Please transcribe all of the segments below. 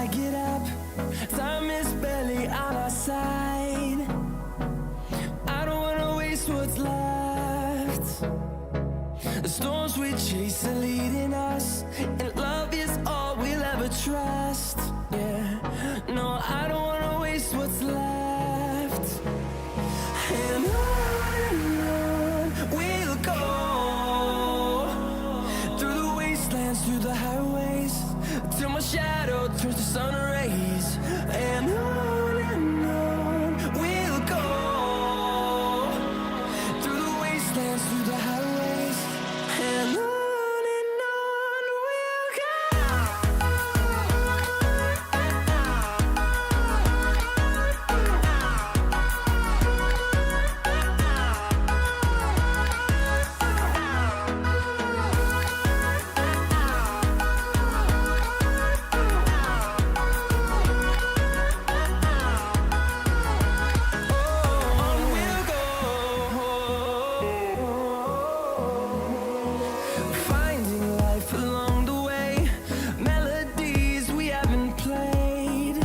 I get up, time is barely on our side. I don't wanna waste what's left. The storms we chase are leading us, and love is all we'll ever trust. Yeah, no, I don't wanna waste what's left. And on we'll go, through the wastelands, through the highways, till my shadow turns to sun rays. And on we'll go, through the wastelands, through the highways, and on we'll go. Finding life along the way, melodies we haven't played.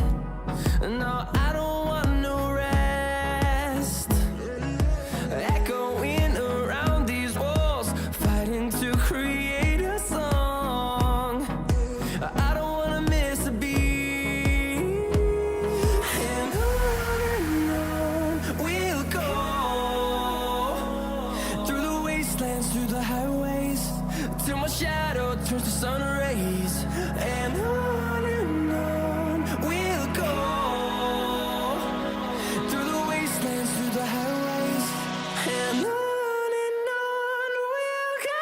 No, I don't want no rest. Echoing around these walls, fighting to create a song. I don't wanna miss a beat. And on we'll go, through the wastelands, through the highways, till my shadow turns to sun rays. And on we'll go, through the wastelands, through the highways, and on we'll go.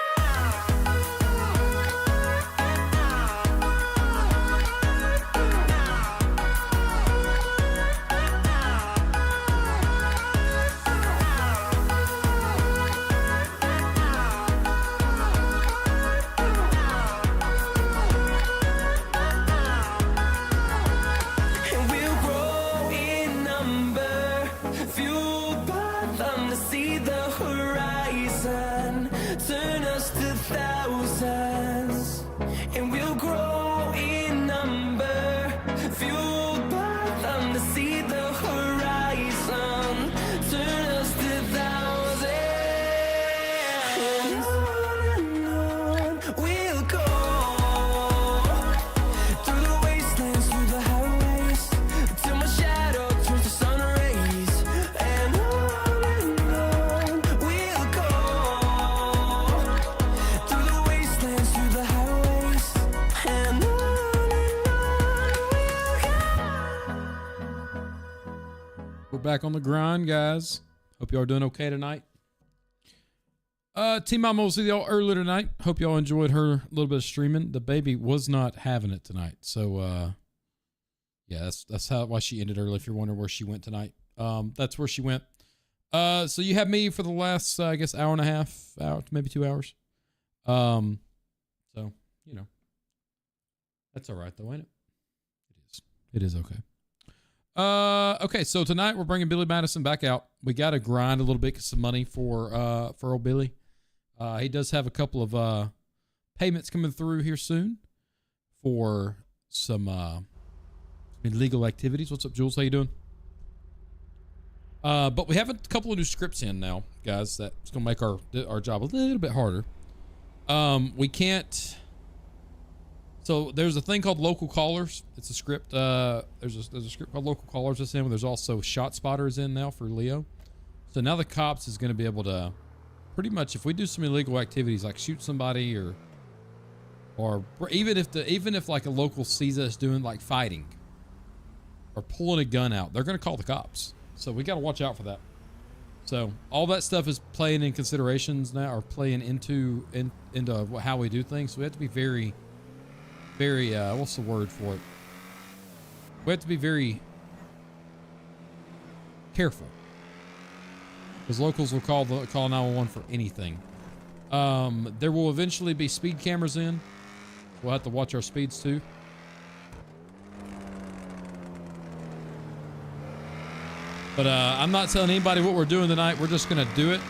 And we'll grow in number, fueled by them to see the horizon, turn us to thousands. And we'll grow in number, fueled by them to see the horizon, turn us to thousands. And on we'll go, through the wastelands, through the highways, till my shadow turns to sun rays. And on we'll go, through the wastelands, through the highways, and on we'll go. We're back on the grind, guys. Hope y'all are doing okay tonight. Team Mama was with y'all earlier tonight. Hope y'all enjoyed her little bit of streaming. The baby was not having it tonight, so yeah, that's why she ended early. If you're wondering where she went tonight, that's where she went. So you have me for the last, I guess, hour and a half, maybe 2 hours. So you know, that's all right though, ain't it? It is. It is okay. Okay, so tonight we're bringing Billy Madison back out. We got to grind a little bit, get some money for old Billy. He does have a couple of payments coming through here soon for some illegal activities. What's up, Jules? How you doing? But we have a couple of new scripts in now, guys. That's gonna make our job a little bit harder. We can't. So there's a thing called local callers. It's a script. There's a script called local callers that's in. There's also shot spotters in now for Leo. So now the cops is going to be able to pretty much, if we do some illegal activities like shoot somebody or even if like a local sees us doing like fighting or pulling a gun out, they're going to call the cops. So we got to watch out for that. So all that stuff is playing in considerations now, or playing into how we do things. So we have to be very, very, what's the word for it? We have to be very careful, because locals will call 911 for anything. There will eventually be speed cameras in. We'll have to watch our speeds too. But I'm not telling anybody what we're doing tonight. We're just gonna do it.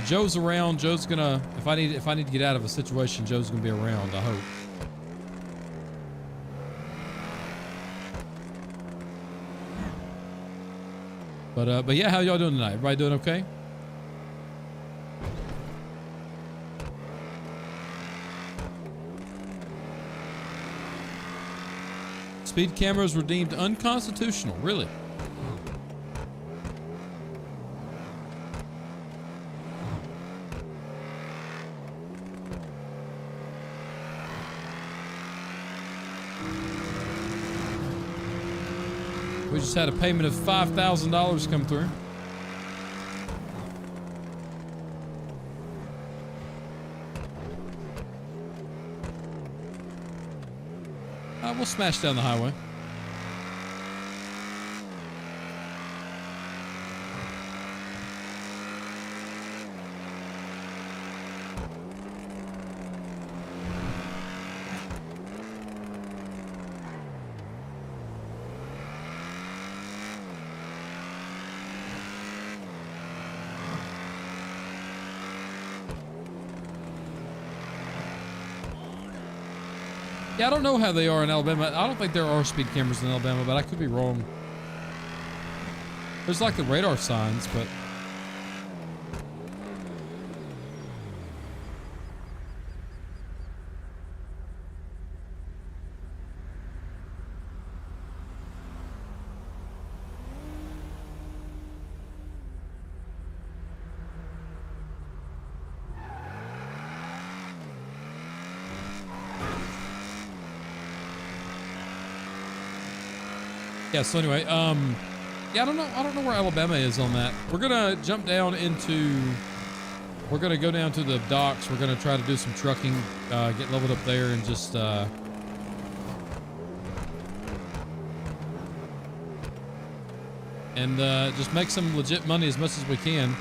Joe's around. Joe's gonna, if I need to get out of a situation, Joe's gonna be around, I hope. But yeah, how y'all doing tonight? Everybody doing okay? Speed cameras were deemed unconstitutional. Really? We just had a payment of $5,000 come through. We'll smash down the highway. Yeah, I don't know how they are in Alabama. I don't think there are speed cameras in Alabama, but I could be wrong. There's like the radar signs, but... yeah, so anyway, yeah, I don't know where Alabama is on that. We're gonna jump down into, we're gonna go down to the docks. We're gonna try to do some trucking, get leveled up there and just, just make some legit money as much as we can.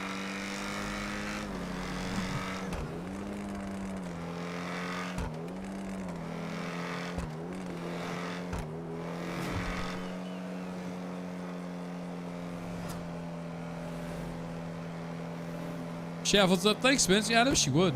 Chef, what's up? Thanks, Spence. Yeah, I know she would.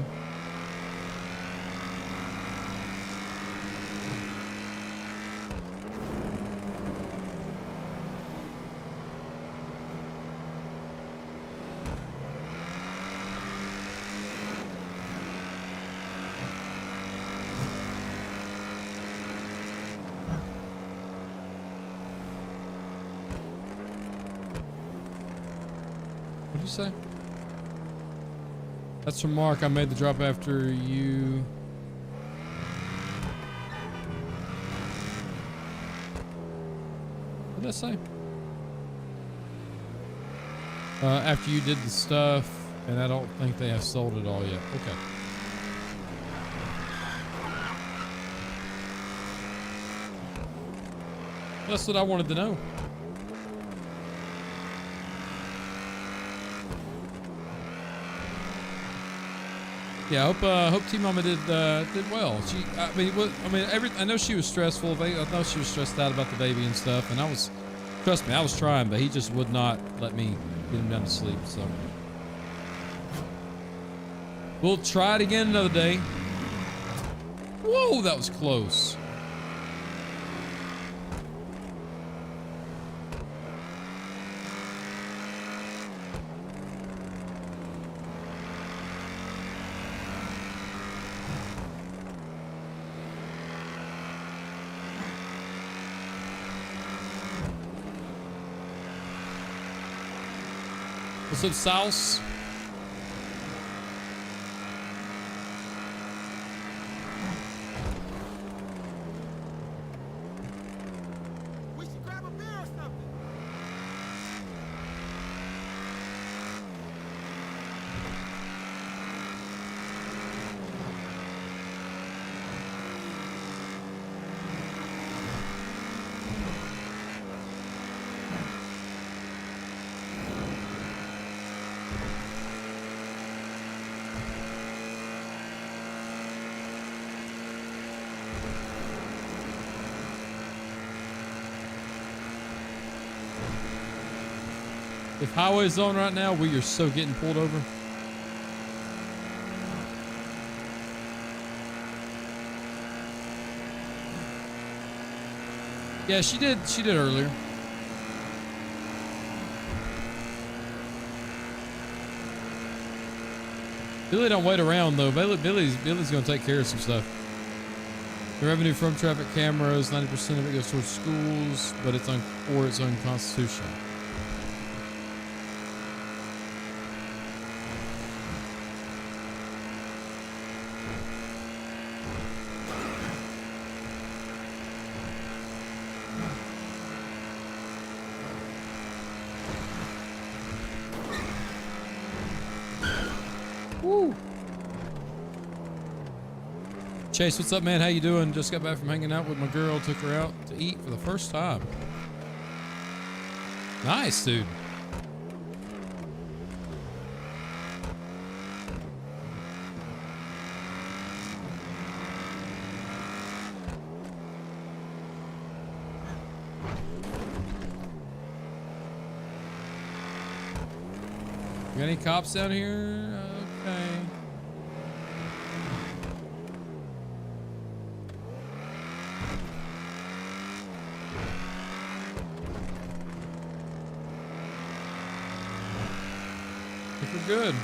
What did you say? That's from Mark. I made the drop after you. What did I say? After you did the stuff, and I don't think they have sold it all yet. Okay. That's what I wanted to know. Yeah, I hope T Mama did well. I know she was stressful. I know she was stressed out about the baby and stuff. And trust me, I was trying, but he just would not let me get him down to sleep. So we'll try it again another day. Whoa, that was close. What's up, Sauce? We should grab a beer or something. If highway's on right now, we are so getting pulled over. Yeah, she did earlier. Billy don't wait around though. Billy's gonna take care of some stuff. The revenue from traffic cameras, 90% of it goes towards schools, but it's unconstitutional. Woo. Chase, what's up, man? How you doing? Just got back from hanging out with my girl. Took her out to eat for the first time. Nice, dude. Got any cops down here? Okay. I think we're good.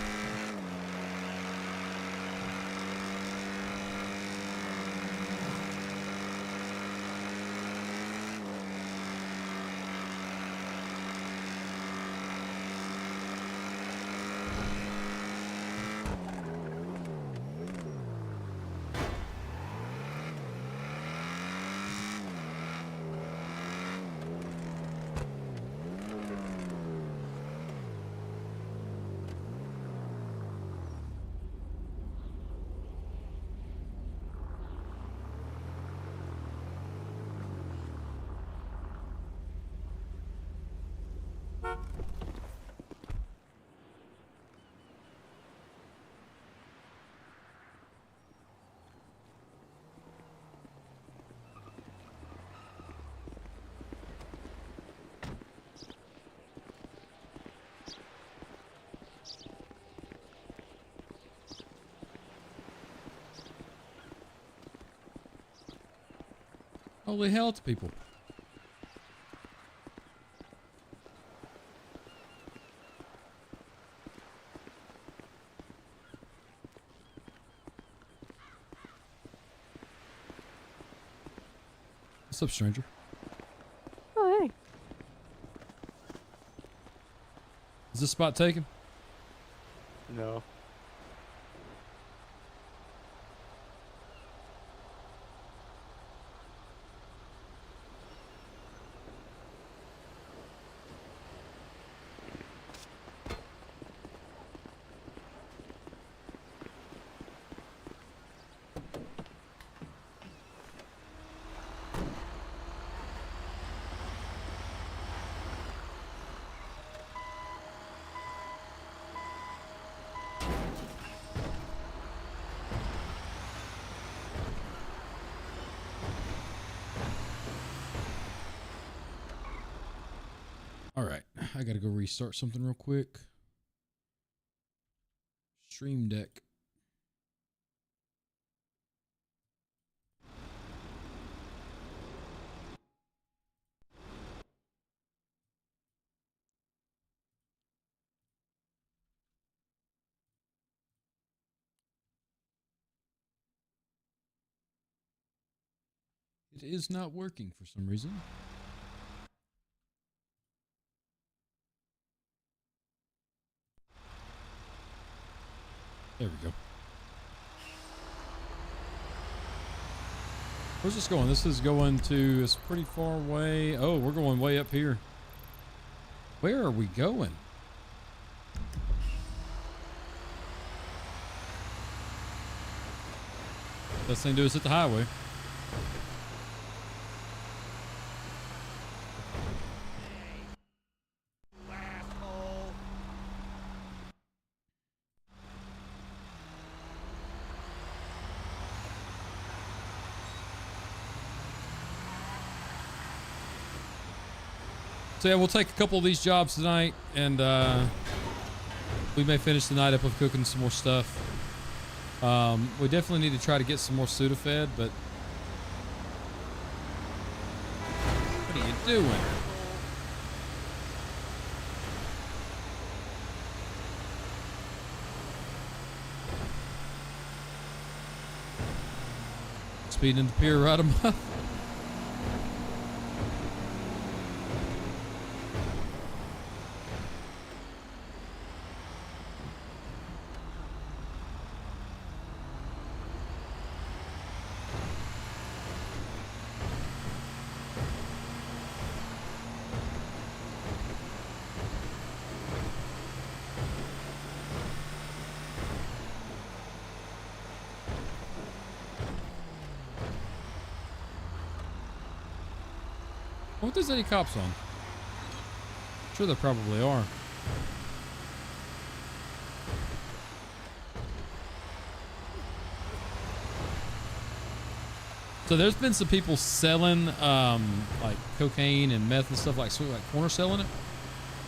Holy hell to people. What's up, stranger? Oh, hey. Is this spot taken? No. All right, I gotta go restart something real quick. Stream Deck. It is not working for some reason. There we go. Where's this going? This is going to, it's pretty far away. Oh, we're going way up here. Where are we going? Best thing to do is hit the highway. So yeah, we'll take a couple of these jobs tonight, and we may finish the night up with cooking some more stuff. We definitely need to try to get some more Sudafed, but what are you doing? Speeding in the pier right a mile. I wonder if there's any cops on. Sure, there probably are. So there's been some people selling like cocaine and meth and stuff like corner selling it,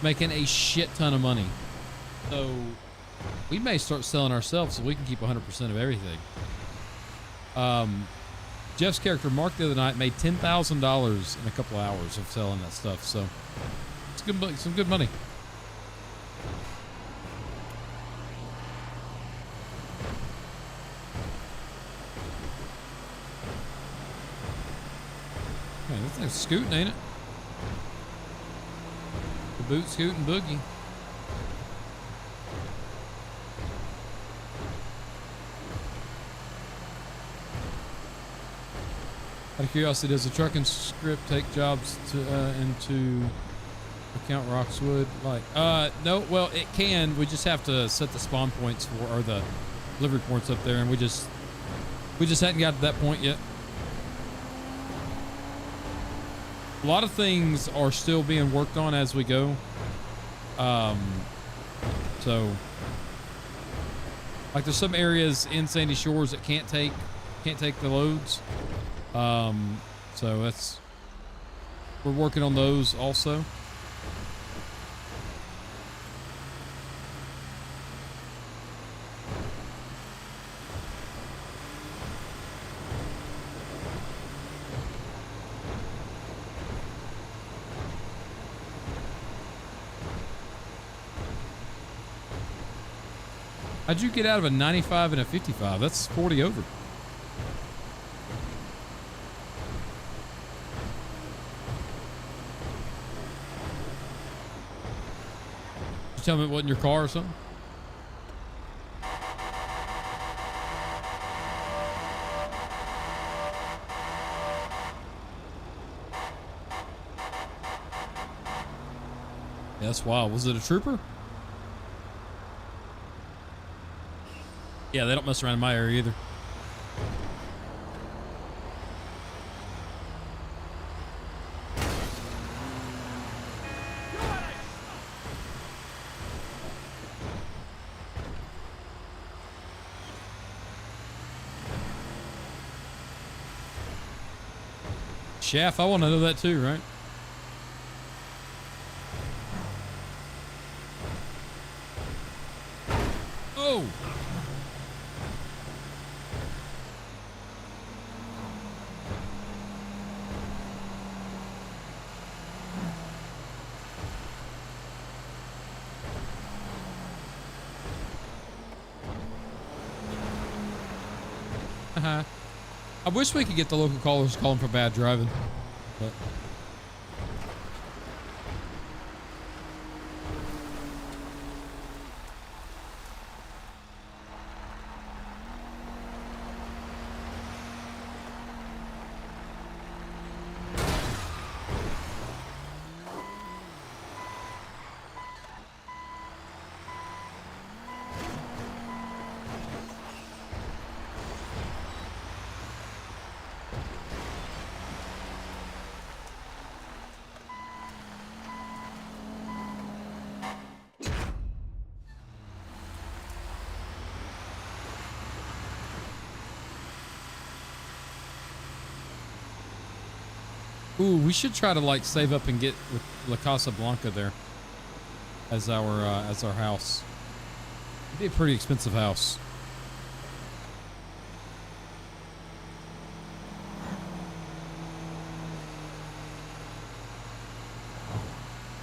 making a shit ton of money. So we may start selling ourselves so we can keep 100% of everything. Jeff's character Mark the other night made $10,000 in a couple of hours of selling that stuff. So it's good, some good money. Man, this thing's scooting, ain't it? The boot scooting boogie. Out of curiosity, does the trucking script take jobs to into account Roxwood? Like, no. Well, it can. We just have to set the spawn points for, or the delivery points up there, and we just hadn't got to that point yet. A lot of things are still being worked on as we go. So, like, there's some areas in Sandy Shores that can't take the loads. So we're working on those also. How'd you get out of a 95 and a 55? That's 40 over. Tell me it wasn't your car or something? Yeah, that's wild. Was it a trooper? Yeah, they don't mess around in my area either. Shaft, I want to know that too, right? Oh! I wish we could get the local callers calling for bad driving, but ooh, we should try to like save up and get with La Casa Blanca there as our house. It'd be a pretty expensive house.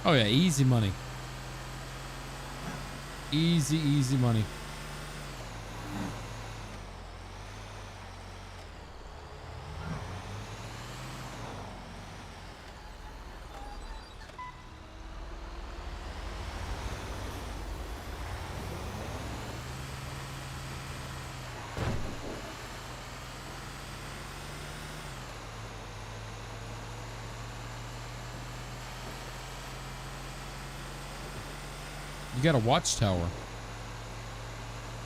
Oh yeah, easy money. Easy money. You got a watchtower.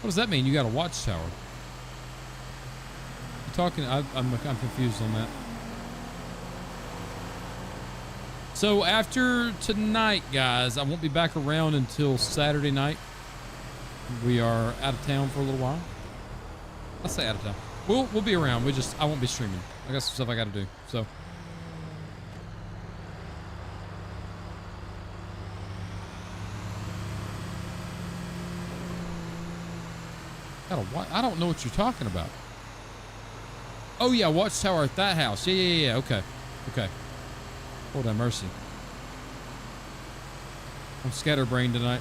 What does that mean? You got a watchtower? You talking? I'm confused on that. So after tonight, guys, I won't be back around until Saturday night. We are out of town for a little while. I'll say out of town. We'll be around. I won't be streaming. I got some stuff I got to do. So. I don't know what you're talking about. Oh yeah, watchtower at that house. Yeah. Okay. Lord have mercy. I'm scatterbrained tonight.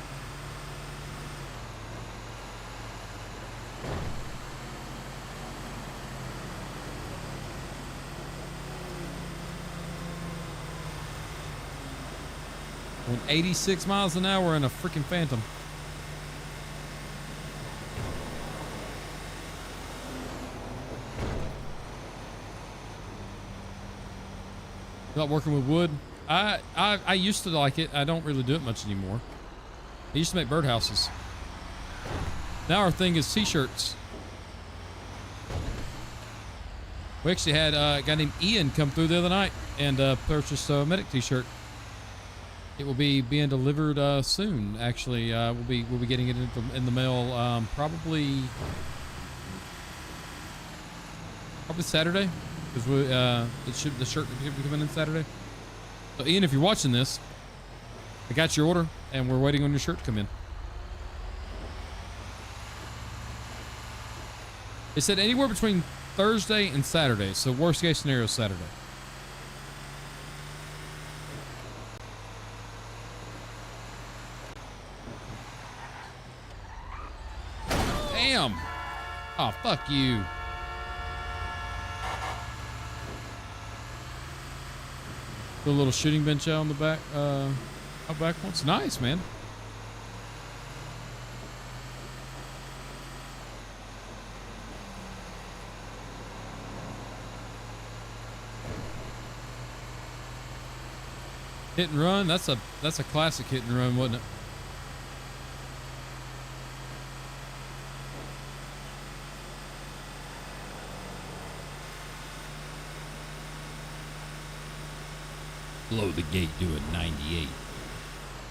Going 86 miles an hour in a freaking Phantom. About working with wood. I used to like it. I don't really do it much anymore. I used to make birdhouses. Now our thing is t-shirts. We actually had a guy named Ian come through the other night and purchase a medic t-shirt. It will be being delivered soon. Actually, we'll be getting it in the mail probably Saturday. Because the shirt will be coming in Saturday. So Ian, if you're watching this, I got your order and we're waiting on your shirt to come in. It said anywhere between Thursday and Saturday. So worst case scenario, Saturday. Damn. Oh, fuck you. The little shooting bench out on the back, out back one's nice, man. Hit and run. That's a classic hit and run, wasn't it? Blow the gate, do it 98.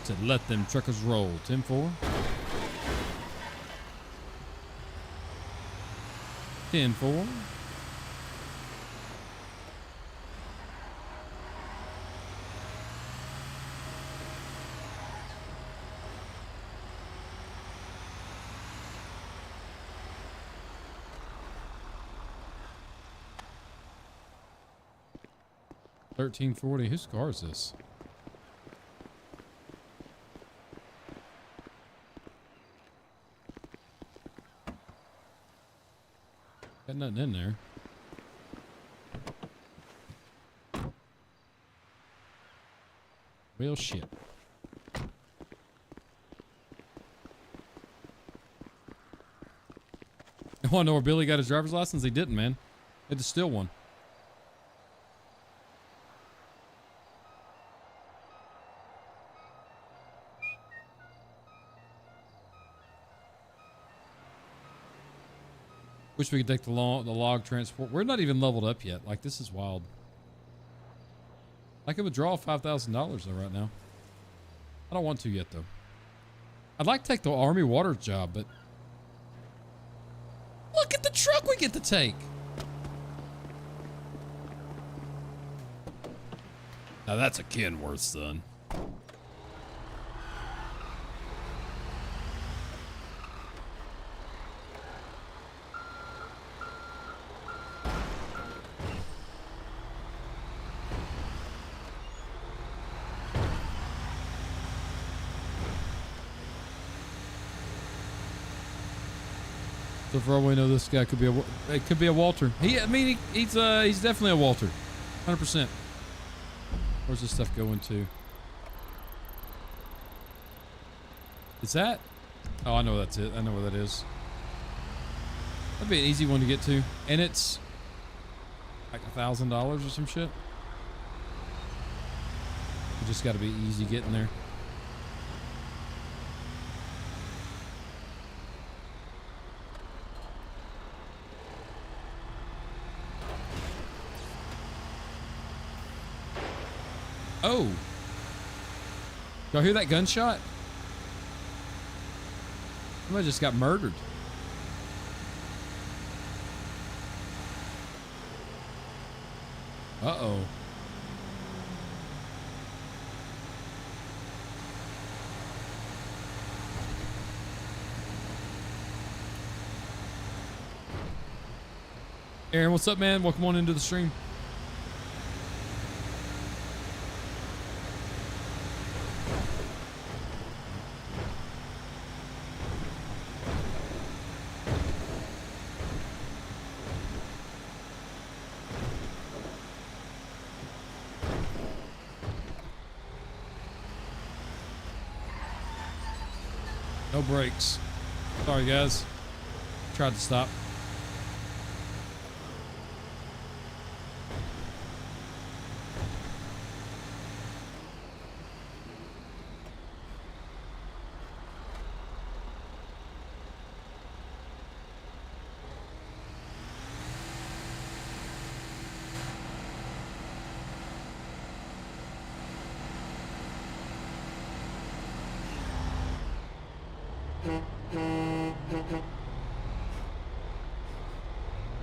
Said let them truckers roll. 10-4. 10-4. $13.40. Whose car is this? Got nothing in there. Real shit. I want to know where Billy got his driver's license? He didn't, man. He had to steal one. Wish we could take the log transport. We're not even leveled up yet. Like, this is wild. I could withdraw $5,000 though right now. I don't want to yet though. I'd like to take the Army water job, but look at the truck we get to take. Now that's a Kenworth, son. So for all we know, this guy could be a Walter. He's definitely a Walter, 100%. Where's this stuff going to? Is that? Oh, I know that's it. I know where that is. That'd be an easy one to get to, and it's like $1,000 or some shit. You just got to be easy getting there. Oh. Y'all hear that gunshot? Somebody just got murdered. Uh-oh. Aaron, what's up, man? Welcome on into the stream. No brakes. Sorry, guys. Tried to stop.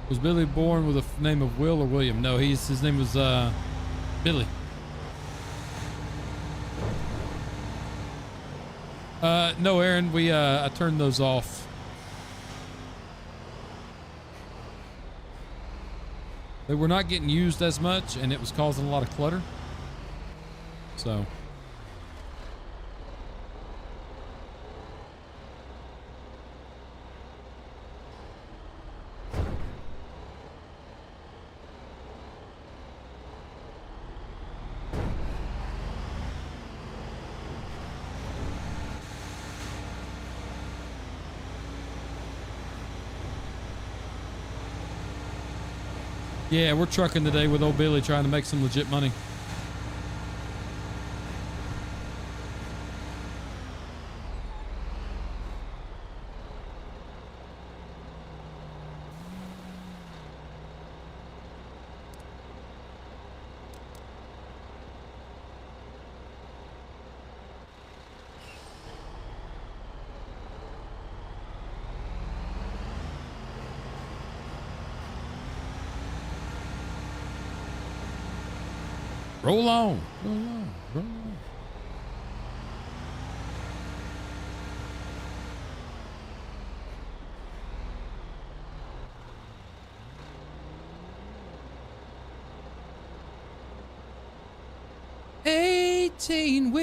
Was Billy born with a name of Will or William? No, his name was Billy. No, Aaron, I turned those off. They were not getting used as much, and it was causing a lot of clutter. So. Yeah, we're trucking today with old Billy trying to make some legit money. Roll on, roll on, roll on. Eighteen-wheeler,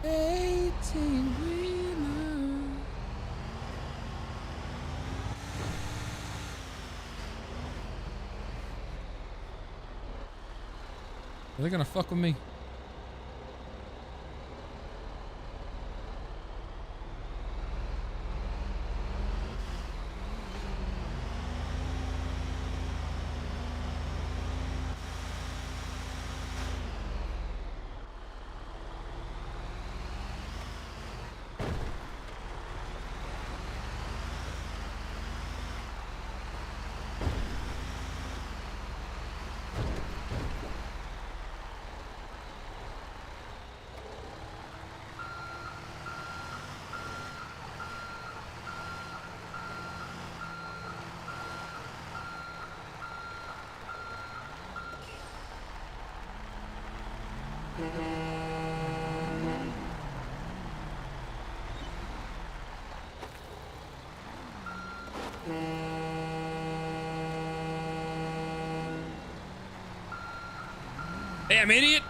18-wheeler. Are they gonna fuck with me? Damn idiot.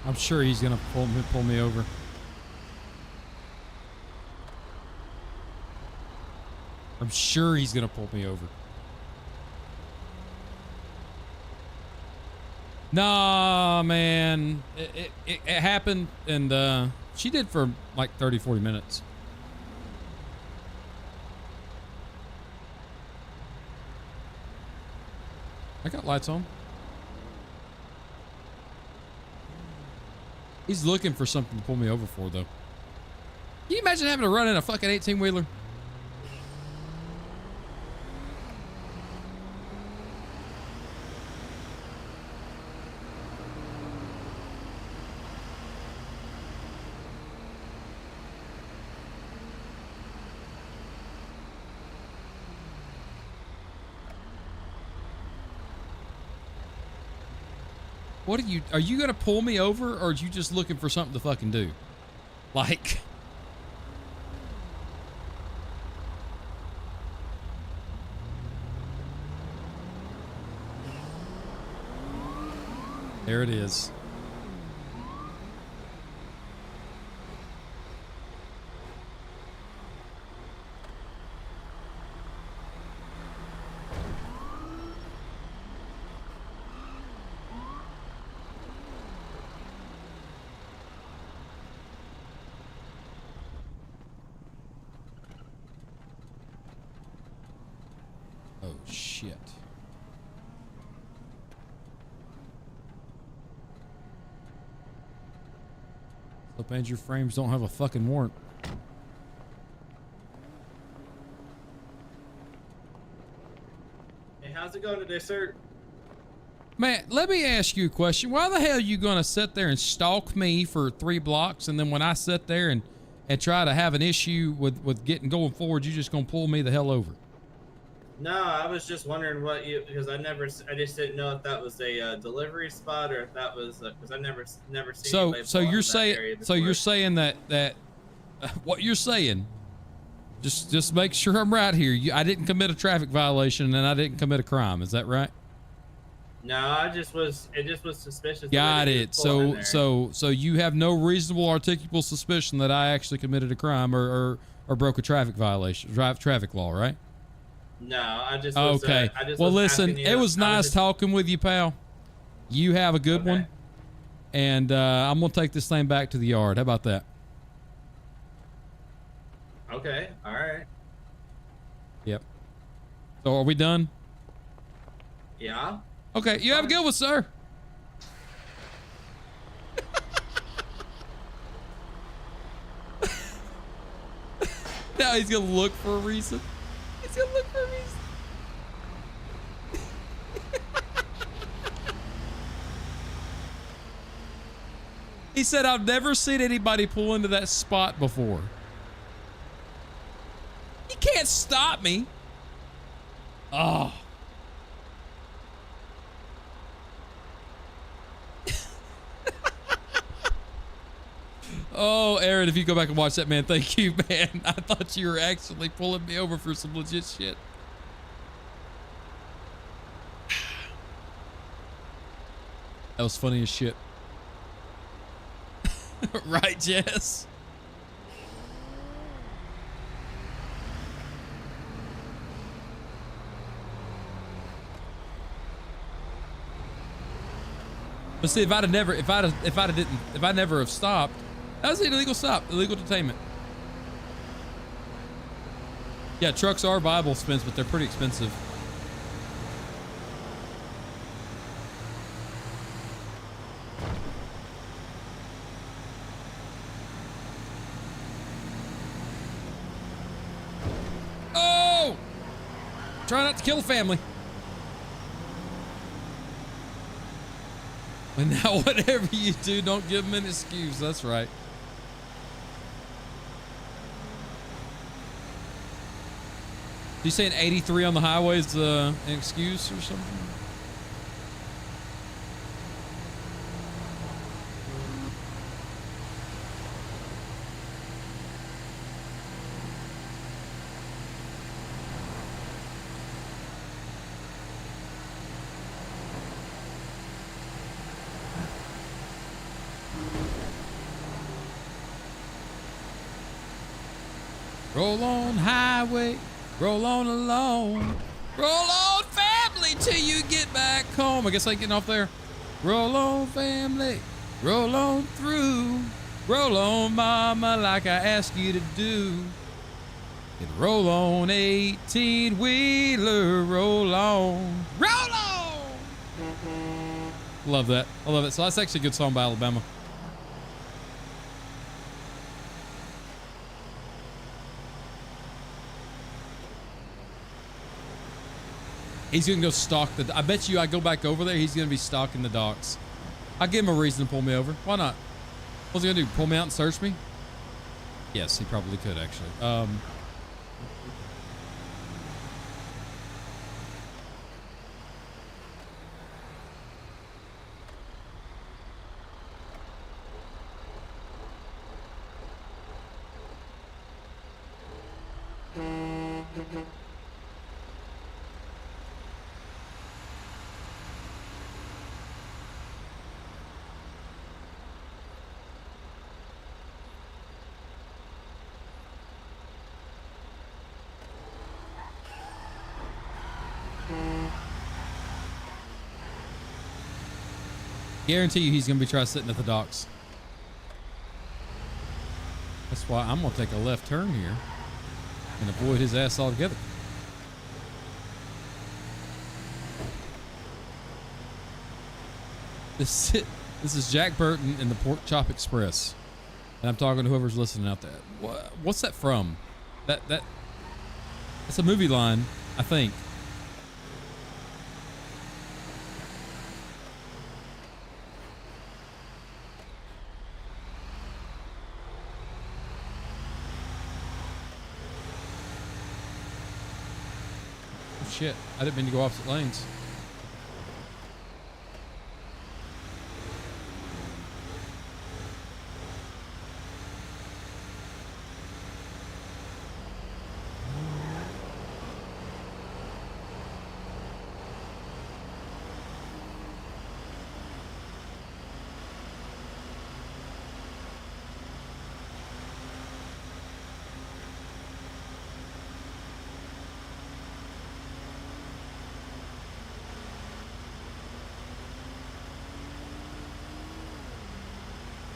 I'm sure he's gonna pull me over. I'm sure he's gonna pull me over. Nah, man. It happened, and she did for like 30, 40 minutes. I got lights on. He's looking for something to pull me over for, though. Can you imagine having to run in a fucking 18-wheeler? What are you gonna pull me over, or are you just looking for something to fucking do? Like, there it is. Oh, shit. Slip injury frames don't have a fucking warrant. Hey, how's it going today, sir? Man, let me ask you a question. Why the hell are you gonna sit there and stalk me for 3 blocks, and then when I sit there and try to have an issue with getting going forward, you just gonna pull me the hell over? No, I was just wondering what you, because I just didn't know if that was a delivery spot or if that was because I never seen anybody So pull you're into that area saying before. you're saying that what you're saying, just make sure I'm right here. I didn't commit a traffic violation and I didn't commit a crime. Is that right? No, it just was suspicious. Got that they it. just pulled in there. So you have no reasonable articulable suspicion that I actually committed a crime or broke a traffic violation, traffic law, right? No, I just was, okay. I just Well, was listen, asking you, it was I nice just- talking with you, pal. You have a good Okay. one. And I'm going to take this thing back to the yard. How about that? Okay, all right. Yep. So are we done? Yeah. Okay. You have a good one, sir. Now he's going to look for a reason. He's going to look for a reason. He said, I've never seen anybody pull into that spot before. You can't stop me. Oh. Oh, Aaron, if you go back and watch that, man, thank you, man. I thought you were actually pulling me over for some legit shit. That was funny as shit. Right, Jess? But see, if I never have stopped, that was an illegal stop, illegal detainment. Yeah, trucks are viable expense, but they're pretty expensive. Oh! Try not to kill the family. And now whatever you do, don't give them an excuse. That's right. You saying 83 on the highway is an excuse or something? Roll on highway, roll on alone, roll on family till you get back home. I guess I ain't getting off there. Roll on, family. Roll on through. Roll on, mama, like I asked you to do. And roll on, 18-wheeler. Roll on. Roll on! Love that. I love it. So that's actually a good song by Alabama. He's going to go stalk I bet you I go back over there, he's going to be stalking the docks. I'll give him a reason to pull me over. Why not? What's he going to do? Pull me out and search me? Yes, he probably could, actually. Guarantee you he's going to be trying sitting at the docks. That's why I'm going to take a left turn here and avoid his ass altogether. This is Jack Burton and the Pork Chop Express. And I'm talking to whoever's listening out there. What's that from? That's a movie line, I think. Shit, I didn't mean to go opposite lanes.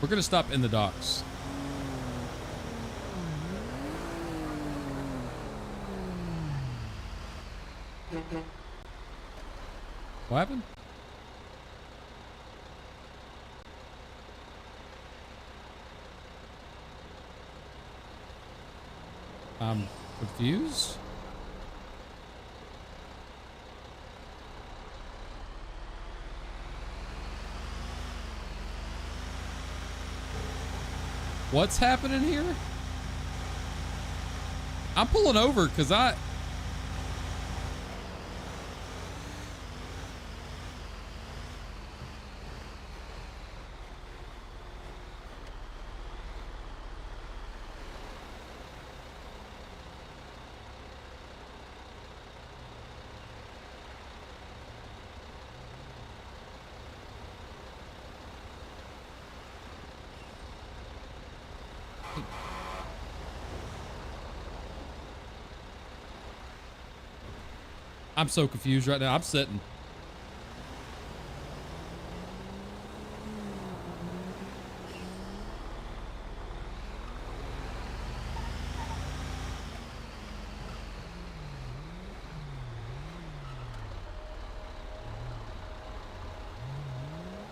We're going to stop in the docks. What happened? I'm confused. What's happening here? I'm pulling over because I... I'm so confused right now. I'm sitting.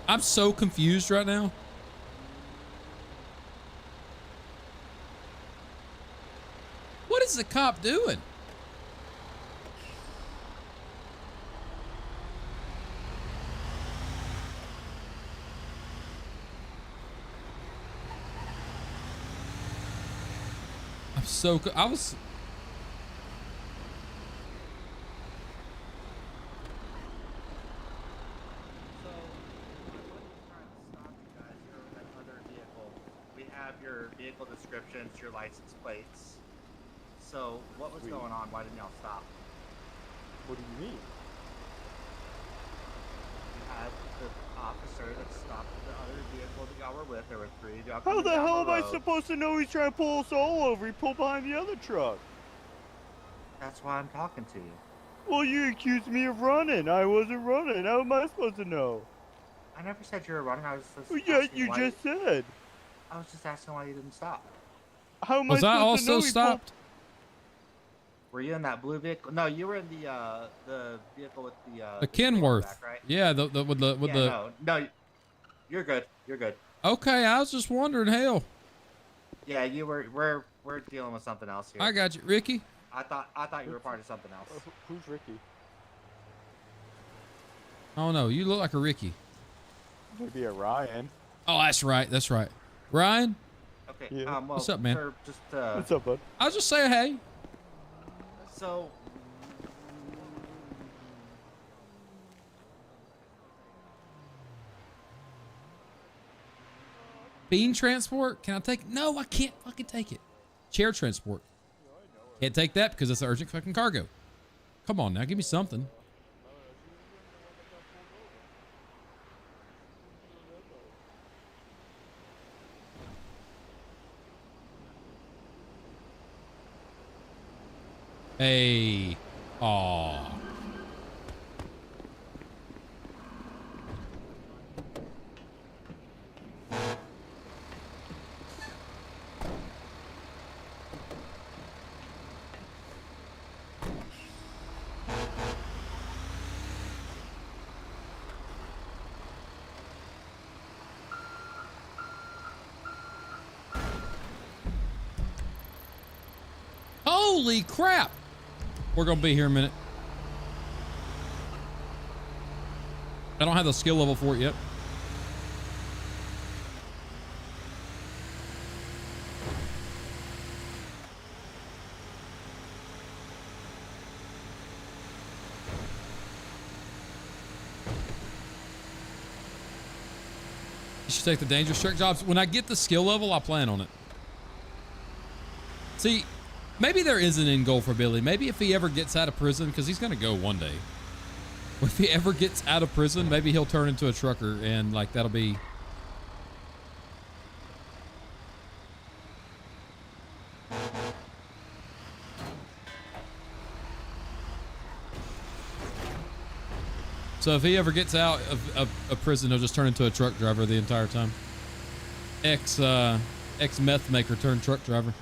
I'm so confused right now. What is the cop doing? I was... So, I wasn't trying to stop you guys. You're in that other vehicle. We have your vehicle descriptions, your license plates. So, what was going on? Why didn't y'all stop? What do you mean? You had the officer that stopped the other vehicle that y'all were with. There were three of y'all How coming the down hell am I road. supposed to know he's trying to pull us all over? He pulled behind the other truck. That's why I'm talking to you. Well, you accused me of running. I wasn't running. How am I supposed to know? I never said you were running. I was just Well, yeah, asking you why just said. I was just asking why you didn't stop. How am Was I supposed to know also he stopped? Were you in that blue vehicle? No, you were in the vehicle with the The people on the Kenworth. back, right? Yeah, with the Yeah, no, you're good. You're good. Okay, I was just wondering. Hell, Yeah, you were. We're dealing with something else here. I got you, Ricky. I thought you were part of something else. Who's Ricky? Oh no, you look like a Ricky. Maybe a Ryan. Oh, that's right. That's right. Ryan, Okay. Yeah. Well, What's up, man? sir, just What's up, bud? I was just saying, hey. so. Bean transport? Can I take it? No, I can't fucking take it. Chair transport. Can't take that because it's urgent fucking cargo. Come on now, give me something. Hey. Aw. Holy crap! We're gonna be here a minute. I don't have the skill level for it yet. You should take the dangerous truck jobs. When I get the skill level, I plan on it. See, maybe there is an end goal for Billy. Maybe if he ever gets out of prison, because he's going to go one day. If he ever gets out of prison, maybe he'll turn into a trucker and like that'll be... So if he ever gets out of prison, he'll just turn into a truck driver the entire time. Ex meth maker turned truck driver.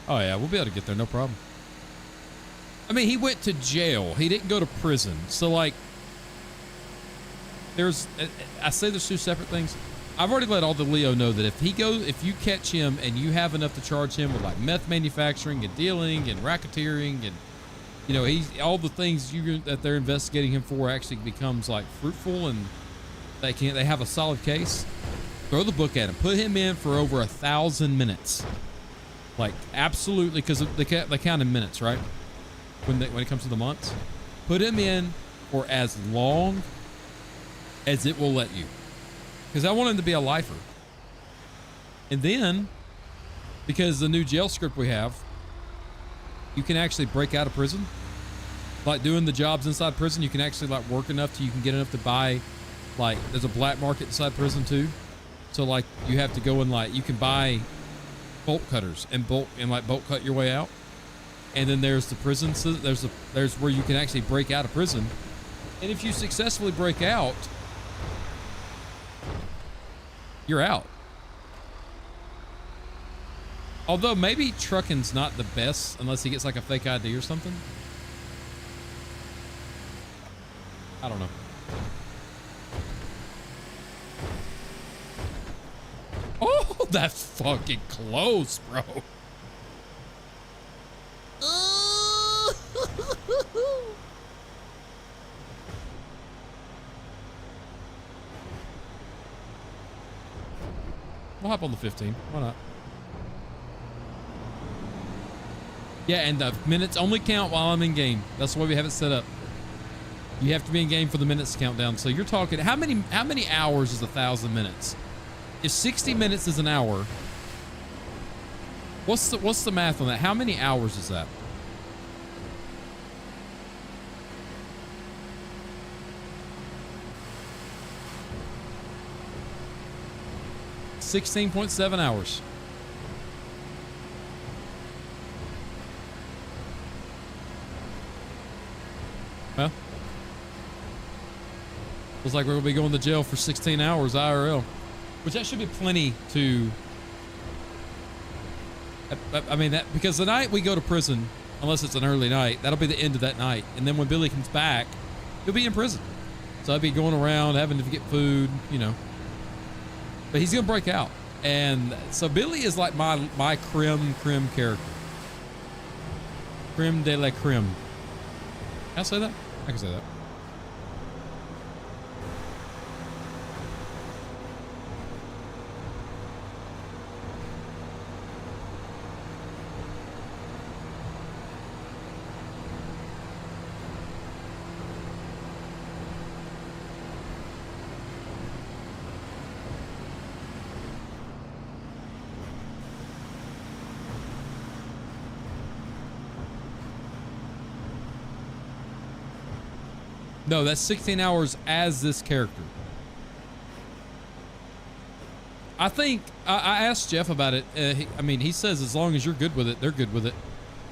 Oh yeah, we'll be able to get there, no problem. I mean, he went to jail. He didn't go to prison. So like, I say there's two separate things. I've already let all the Leo know that if you catch him and you have enough to charge him with like meth manufacturing and dealing and racketeering and, you know, all the things that they're investigating him for actually becomes like fruitful and they have a solid case. Throw the book at him. Put him in for over 1,000 minutes. Like absolutely, because they count in minutes, right? When it comes to the months, put him in for as long as it will let you, because I want him to be a lifer. And then, because the new jail script we have, you can actually break out of prison. Like doing the jobs inside prison, you can actually like work enough till you can get enough to buy. Like there's a black market inside prison too, so like you have to go and like you can buy bolt cutters and bolt cut your way out. And then there's the prison. So there's where you can actually break out of prison. And if you successfully break out, you're out. Although maybe trucking's not the best unless he gets like a fake ID or something. I don't know. Oh, that's fucking close, bro. We'll hop on the 15. Why not? Yeah, and the minutes only count while I'm in game. That's the way we have it set up. You have to be in game for the minutes countdown. So you're talking how many hours is 1,000 minutes? If 60 minutes is an hour, what's the math on that? How many hours is that? $16.7 hours. Well, looks like we're gonna be going to jail for 16 hours IRL, which that should be plenty to. I mean that because the night we go to prison, unless it's an early night, that'll be the end of that night, and then when Billy comes back, he'll be in prison. So I'd be going around having to get food, you know. But he's gonna break out, and so Billy is like my creme character, creme de la creme. Can I say that? I can say that. No, that's 16 hours as this character. I think I asked Jeff about it. He says as long as you're good with it, they're good with it.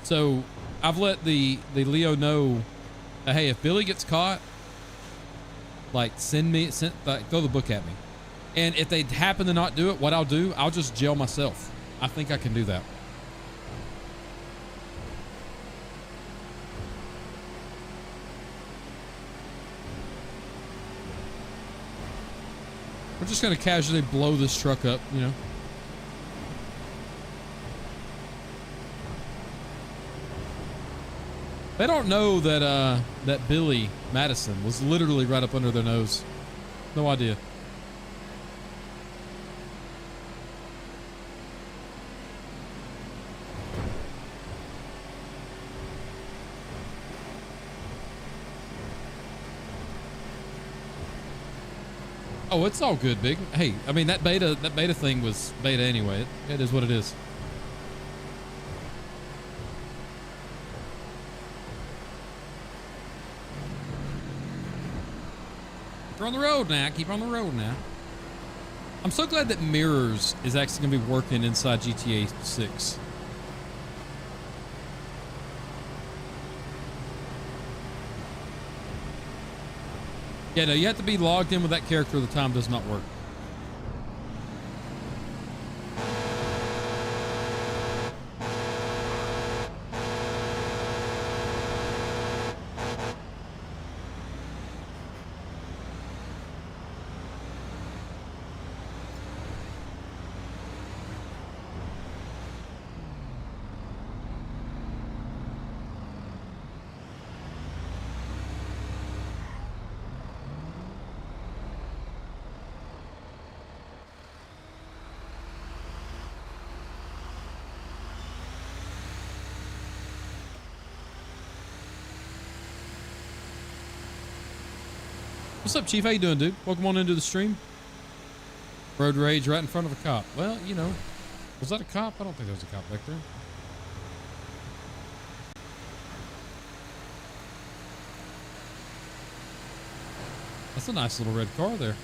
So I've let the Leo know that, hey, if Billy gets caught, like throw the book at me. And if they happen to not do it, what I'll do, I'll just jail myself. I think I can do that. We're just going to casually blow this truck up, you know. They don't know that that Billy Madison was literally right up under their nose. No idea. Oh, it's all good, Big. Hey, I mean that beta thing was beta anyway. It is what it is. We're on the road now. Keep on the road now. I'm so glad that mirrors is actually gonna be working inside GTA 6. Yeah, no, you have to be logged in with that character or the time does not work. What's up, Chief? How you doing, dude? Welcome on into the stream. Road rage right in front of a cop. Well, you know, was that a cop? I don't think there was a cop back there. That's a nice little red car there.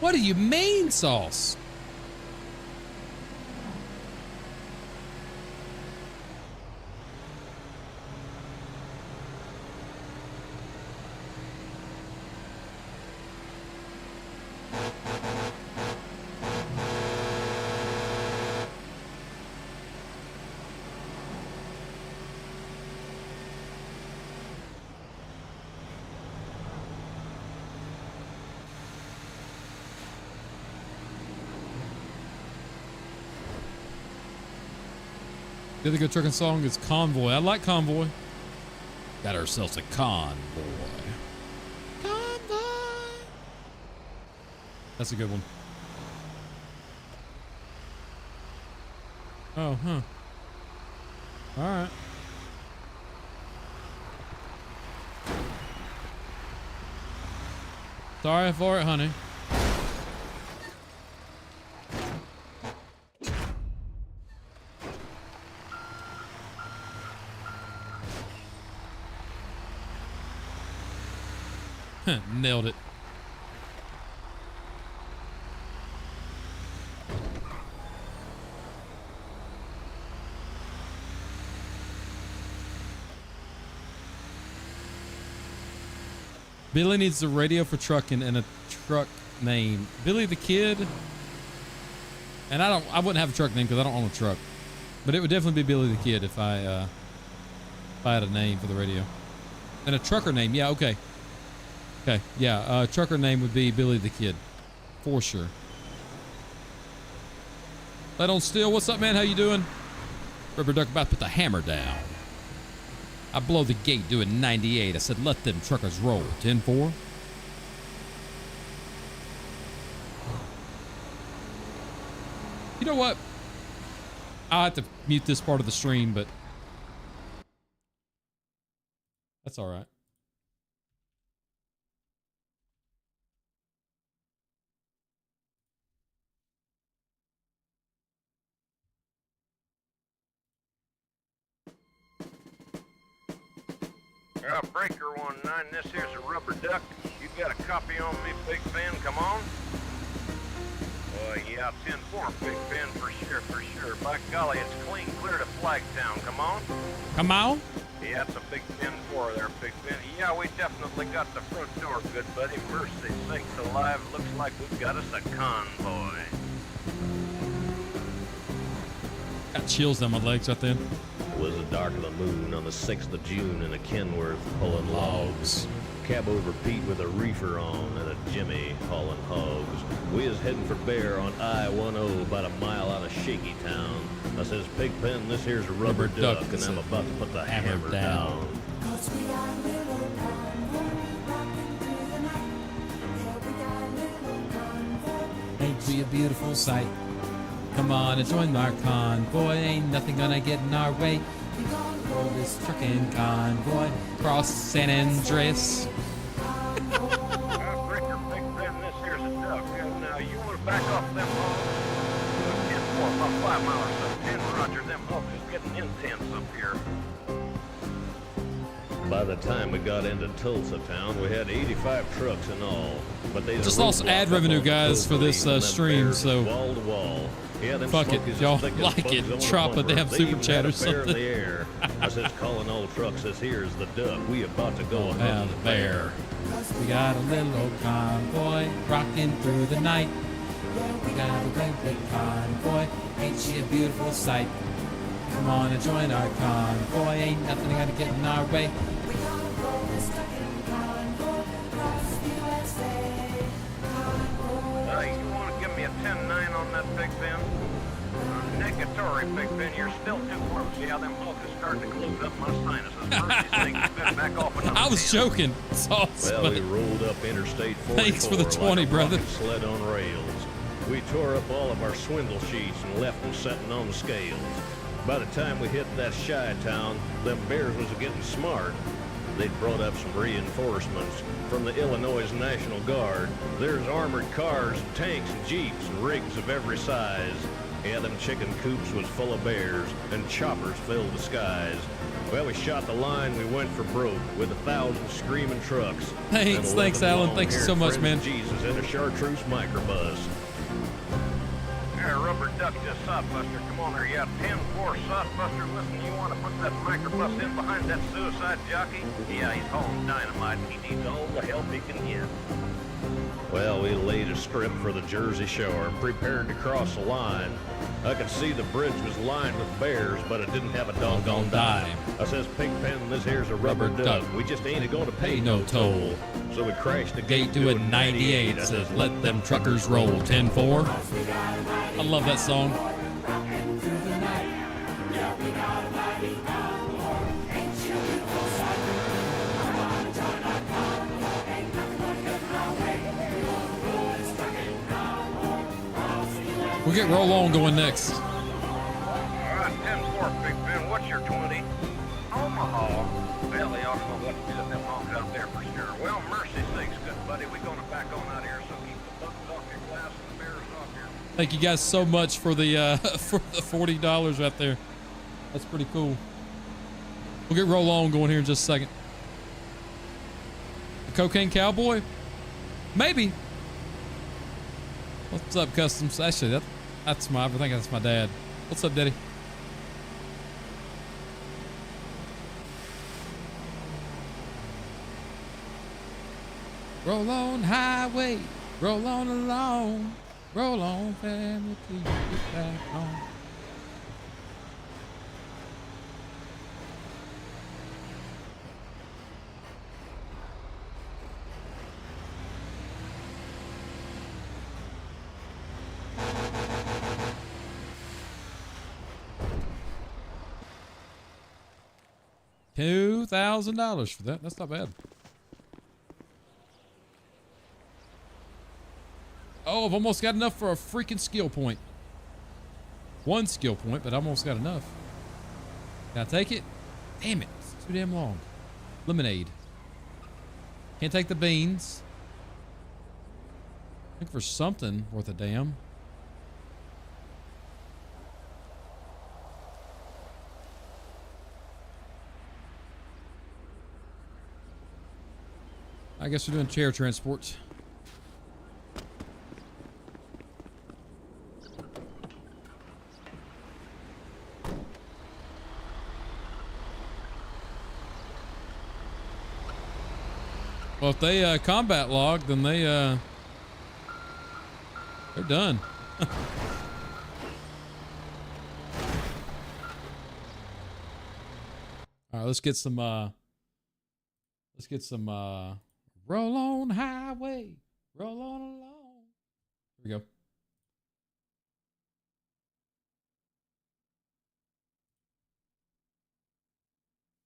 What do you mean, sauce? The other good trucking song is Convoy. I like Convoy. Got ourselves a convoy. Convoy. That's a good one. Oh, huh. All right. Sorry for it, honey. Nailed it. Billy needs the radio for trucking and a truck name. Billy the Kid. And I wouldn't have a truck name because I don't own a truck. But it would definitely be Billy the Kid if I had a name for the radio. And a trucker name. Yeah, okay. Okay, yeah. Trucker name would be Billy the Kid. For sure. Let on Steel. What's up, man? How you doing? Rubber Duck about to put the hammer down. I blow the gate doing 98. I said, let them truckers roll. 10-4. You know what? I'll have to mute this part of the stream, but that's all right. Breaker 19, this here's a Rubber Duck. You got a copy on me, Big Ben? Come on. Yeah, 10-4, Big Ben, for sure. By golly, it's clean clear to Flagtown. Come on. Come on. Yeah, it's a Big Ben 4 there, Big Ben. Yeah, we definitely got the front door, good buddy. Mercy sakes alive, looks like we've got us a convoy. Got chills down my legs right then. It was the dark of the moon on the 6th of June in a Kenworth pulling logs. Cab over Pete with a reefer on and a Jimmy hauling hogs. We is heading for Bear on I-10 about a mile out of Shaky Town. I says, Pigpen, this here's a Rubber Duck, and I'm about to put the hammer down. Ain't we a beautiful sight? Come on and join our convoy. Ain't nothing gonna get in our way. We gonna roll this trucking convoy across San Andreas. Breaker, Big Ben, this here's a Duck. Now, you want to back off them hogs? 10-4, about 5 miles or so. 10, Roger, them hogs is getting intense up here. By the time we got into Tulsa town, we had 85 trucks in all. But they just lost ad revenue, guys, for this stream, so wall to wall. Yeah, fuck it. Y'all like it, drop a damn super chat or something. I says, calling all trucks, says, here's the Duck. We about to go have the Bear. We got a little old convoy rocking through the night. We got a great big convoy. Ain't she a beautiful sight? Come on and join our convoy. Ain't nothing gonna get in our way. We gonna roll this trucking convoy across the USA. You want to give me a 10-9 on that, Big Ben? Negatory, Big Ben. You're still too close. Yeah, them hogs are starting to close up my sinuses. Mercy sakes, you better back off another I was 10. joking. Sauce, well, we rolled up Interstate 44 thanks for the 20, like a brother. sled on rails. We tore up all of our swindle sheets and left them setting on the scales. By the time we hit that shy town, them bears was getting smart. They'd brought up some reinforcements from the Illinois National Guard. There's armored cars, tanks, and jeeps, and rigs of every size. Yeah, them chicken coops was full of bears, and choppers filled the skies. Well, we shot the line, we went for broke with 1,000 screaming trucks. Thanks, Alan. Thanks so much, man. Jesus and a chartreuse microbus. Rubber Duck just sodbuster. Come on there, yeah, 10-4 sodbuster. Listen, you want to put that microbus in behind that suicide jockey? Yeah, he's hauling dynamite. He needs all the help he can get. Well, we laid a strip for the Jersey Shore, prepared to cross the line. I could see the bridge was lined with bears, but it didn't have a doggone dime. I says, Pigpen, this here's a Rubber Duck. We just ain't going to pay no toll. So we crashed the gate doing 98. I says, let them truckers roll. 10-4. I love that song. We'll get Roll On going next. All right, 10-4, Big Ben. What's your 20? Omaha. Well, they ought to know what to do with them hogs out there for sure. Well, mercy sakes, good buddy. We're going to back on out here, so keep the buttons off your glass and the bears off your... Thank you guys so much for the for the $40 right there. That's pretty cool. We'll get Roll On going here in just a second. Cocaine Cowboy? Maybe. What's up, Customs? Actually, that's my, I think that's my dad. What's up, Daddy? Roll on highway, roll on along, roll on family till you get back home. $2,000 for that. That's not bad. Oh, I've almost got enough for a freaking skill point. One skill point, but I almost got enough. Can I take it? Damn it. It's too damn long. Lemonade. Can't take the beans. Look for something worth a damn. I guess we're doing chair transports. Well, if they combat log, then they're done. All right, let's get some roll on highway, roll on along. Here we go.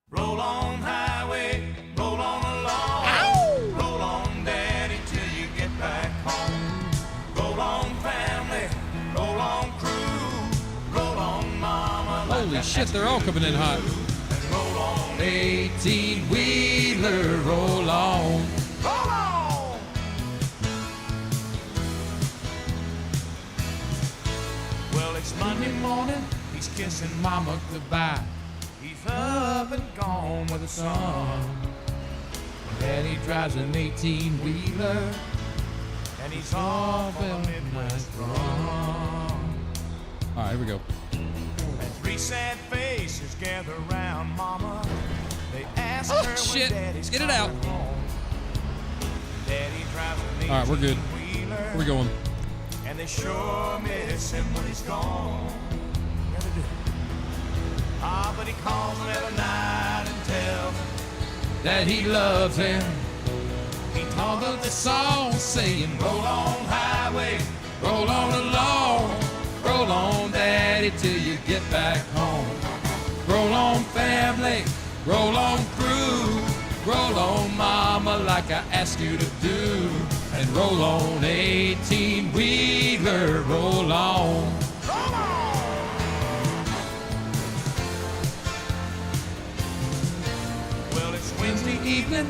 Roll on highway, roll on along. Ow! Roll on, daddy, till you get back home. Roll on, family, roll on, crew. Roll on, mama. Holy shit, they're all coming in hot. And roll on, 18-wheeler, roll on. roll on. Well, it's Monday morning. He's kissing Mama goodbye. He's up and gone with the sun. Daddy drives an 18-wheeler. And he's off on a midwest run. All right, here we go. And three sad faces gather around Mama. They ask Oh, her shit. when Daddy's Get it out. coming home. Daddy drives an All right, we're good. 18-wheeler, Where we going? and they sure miss him when he's gone. Yeah, they do. Ah, but he calls them every night and tells them That he loves him. he All of the songs saying, roll on highway, roll on along, roll on, daddy, till you get back home. Roll on, family, roll on, crew, roll on, mama, like I asked you to do. And roll on, 18-wheeler, roll on. well, it's Wednesday evening,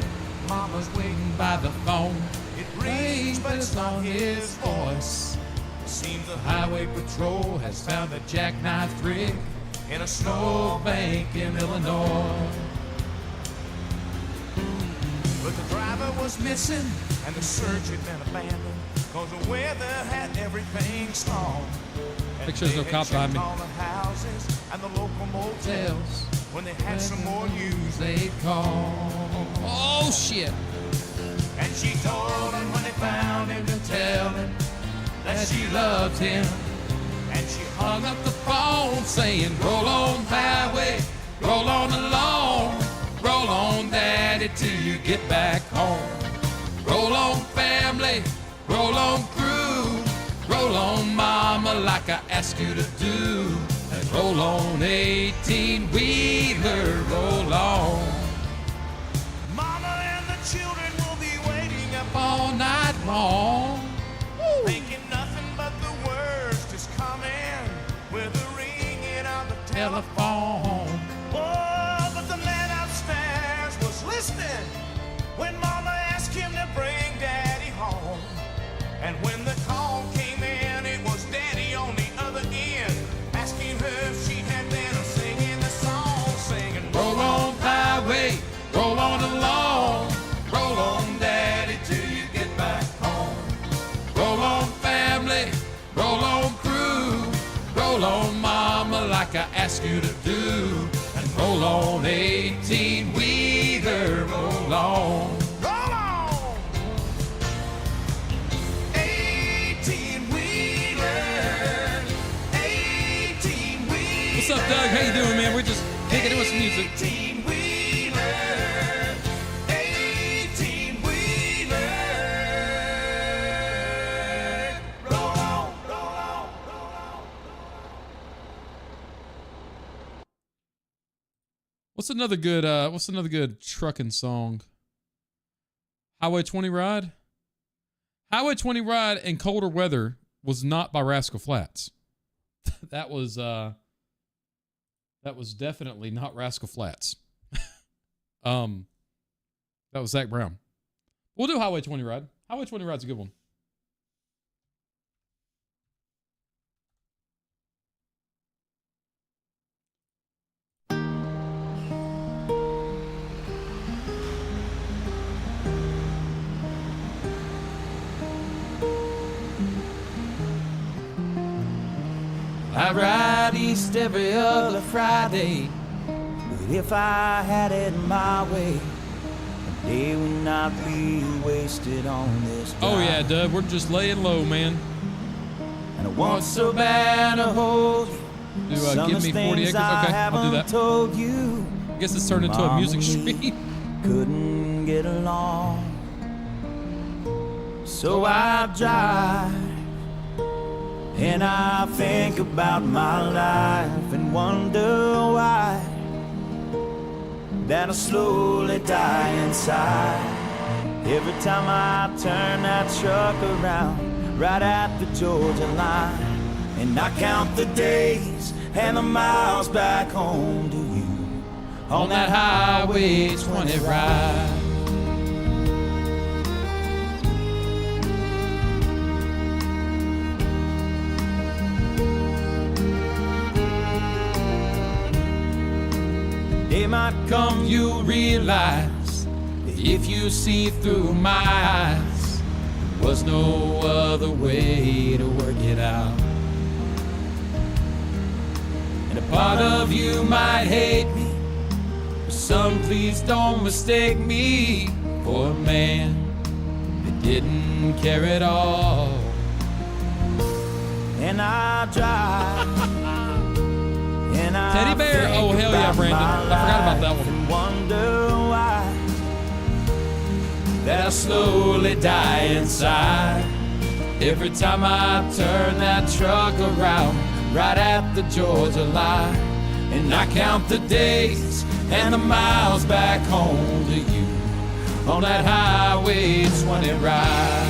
mama's waiting by the phone. It rings, but it's not his voice. Seems the Highway Patrol has found a jackknife rig in a snowbank in Illinois. But the driver was missing, and the search had been abandoned, cause the weather had everything stormed. Make sure there's no cop behind me. All the houses and the local motels Tells when they had some more news. they call. Oh shit! And she told him when they found him to tell him that she loved him. And she hung Hung up the phone saying, roll on highway, roll on along, roll on daddy till you get back home. Roll on family, roll on crew, roll on mama like I asked you to do. And roll on 18-wheeler, roll on. Mama and the children will be waiting up All night long. thinking nothing but the worst is coming with the ringing on the Telephone. Oh, but the man upstairs was listening when Mama asked him to bring Daddy home. And when the call came in, it was Daddy on the other end, asking her if she had been singing the song, singing Roll on highway, roll on along, roll on daddy Roll on, mama, like I asked you to do. And roll on, 18-wheeler, roll on. Roll on! 18-wheeler, 18-wheeler. What's up, Doug? How you doing, man? We're just kicking it with some music. 18-wheeler, 18-wheeler. Roll on, roll on, roll on. What's another good trucking song? Highway 20 Ride? Highway 20 Ride and Colder Weather was not by Rascal Flatts. That was definitely not Rascal Flatts. That was Zach Brown. We'll do Highway 20 Ride. Highway 20 Ride's a good one. I ride east every other Friday, but if I had it my way, a day would not be wasted on this drive. Oh yeah, Doug, we're just laying low, man. And I want so bad to hold you. Do Some Give Me 40 things Acres? I Okay, I'll do haven't that. told you. I guess it's turned into a Mom music and me stream. couldn't get along, so I drive and I think about my life and wonder why that I slowly die inside. Every time I turn that truck around right at the Georgia line, and I count the days and the miles back home to you on that Highway 20 ride. Day might come, you'll realize that if you see through my eyes, there was no other way to work it out. And a part of you might hate me, but some please don't mistake me for a man that didn't care at all. And I drive. Teddy Bear? Oh, hell yeah, Brandon. I forgot about that one. Wonder why that I slowly die inside every time I turn that truck around right at the Georgia line, and I count the days and the miles back home to you on that Highway 20 ride.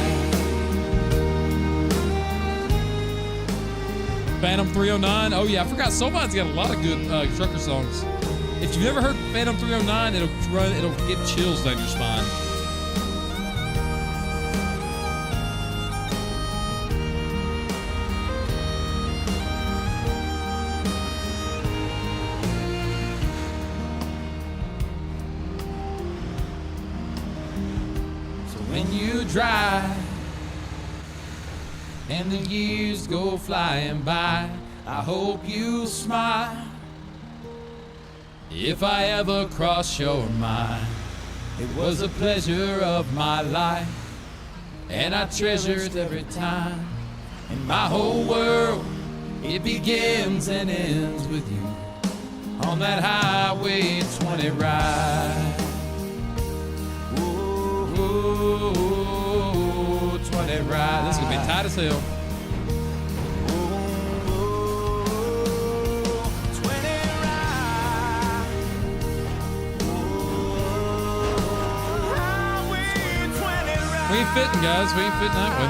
Phantom 309. Oh yeah, I forgot. Soulmine's got a lot of good trucker songs. If you've never heard Phantom 309, it'll get chills down your spine. So when you drive and the years go flying by, I hope you smile if I ever cross your mind. It was a pleasure of my life, and I treasure it every time. And my whole world, it begins and ends with you on that Highway 20 ride. Ooh, 20 ride. This is gonna be tight as hell. We ain't fitting, guys. We ain't fitting that way.